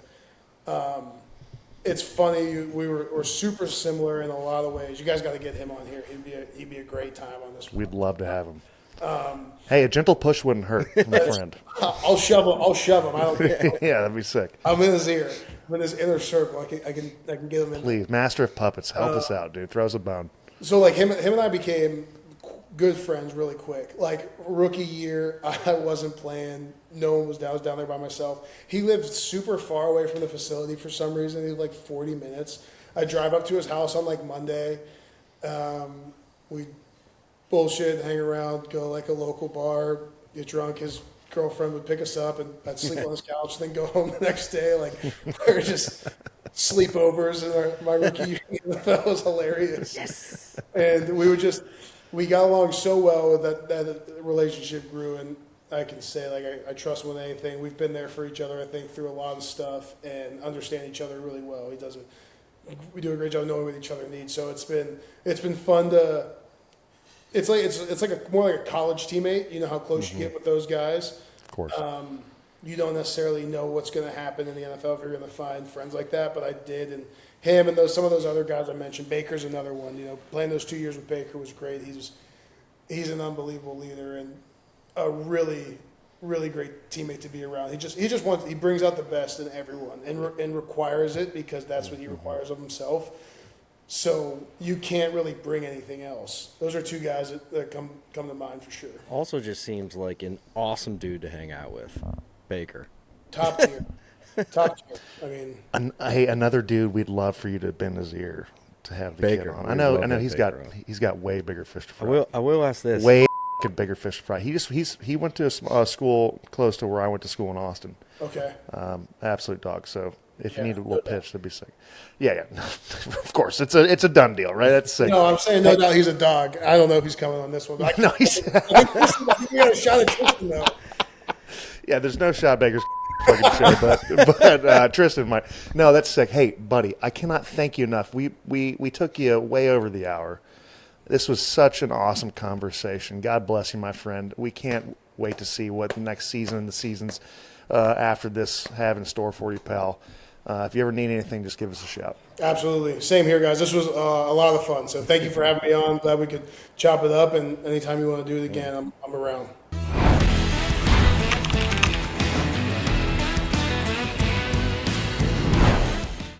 It's funny. We're super similar in a lot of ways. You guys got to get him on here. He'd be a great time on this. We'd love to have him. Hey, a gentle push wouldn't hurt from a friend. I'll shove him. I don't care. Yeah, that'd be sick. I'm in his ear. I'm in his inner circle. I can get him in. Please, master of puppets, help us out, dude. Throw us a bone. So like him and I became good friends really quick. Like rookie year, I wasn't playing. No one was down. I was down there by myself. He lived super far away from the facility for some reason. He lived like 40 minutes. I drive up to his house on like Monday. We bullshit, hang around, go like a local bar, get drunk. His girlfriend would pick us up and I'd sleep on his couch, then go home the next day. Like we were just sleepovers in my rookie year. That was hilarious. Yes. And we got along so well that the relationship grew, and I can say like I trust him with anything. We've been there for each other, I think, through a lot of stuff and understand each other really well. We do a great job knowing what each other needs. So it's been fun to. It's like more like a college teammate. You know how close you get with those guys. Of course. You don't necessarily know what's going to happen in the NFL if you're going to find friends like that, but I did, and him and some of those other guys I mentioned. Baker's another one. You know, playing those 2 years with Baker was great. He's an unbelievable leader and a really, really great teammate to be around. He brings out the best in everyone and requires it because that's what he requires of himself. So you can't really bring anything else. Those are two guys that come to mind for sure. Also just seems like an awesome dude to hang out with, Baker. Top tier. Top tier. I mean, Hey, another dude we'd love for you to bend his ear to have the Baker. kid on. We'd I know love he's Baker got way bigger fish to fry. I will ask this. Way bigger fish to fry. He went to a school close to where I went to school in Austin. okay. Absolute dog. So if you Yeah, need a little no doubt. pitch, that'd be sick. Yeah. Of course, it's a done deal, right? That's sick. No, I'm saying no doubt he's a dog. I don't know if he's coming on this one. But No, he's I think we got a shot at Tristan though. yeah. There's no shot Baker's fucking show, but Tristan might. No, that's sick. Hey, buddy, I cannot thank you enough. We took you way over the hour. This was such an awesome conversation. God bless you, my friend. We can't wait to see what the next season and the seasons after this have in store for you, pal. If you ever need anything, just give us a shout. Absolutely. Same here, guys. This was a lot of fun. So thank you for having me on. Glad we could chop it up. And anytime you want to do it again, I'm around.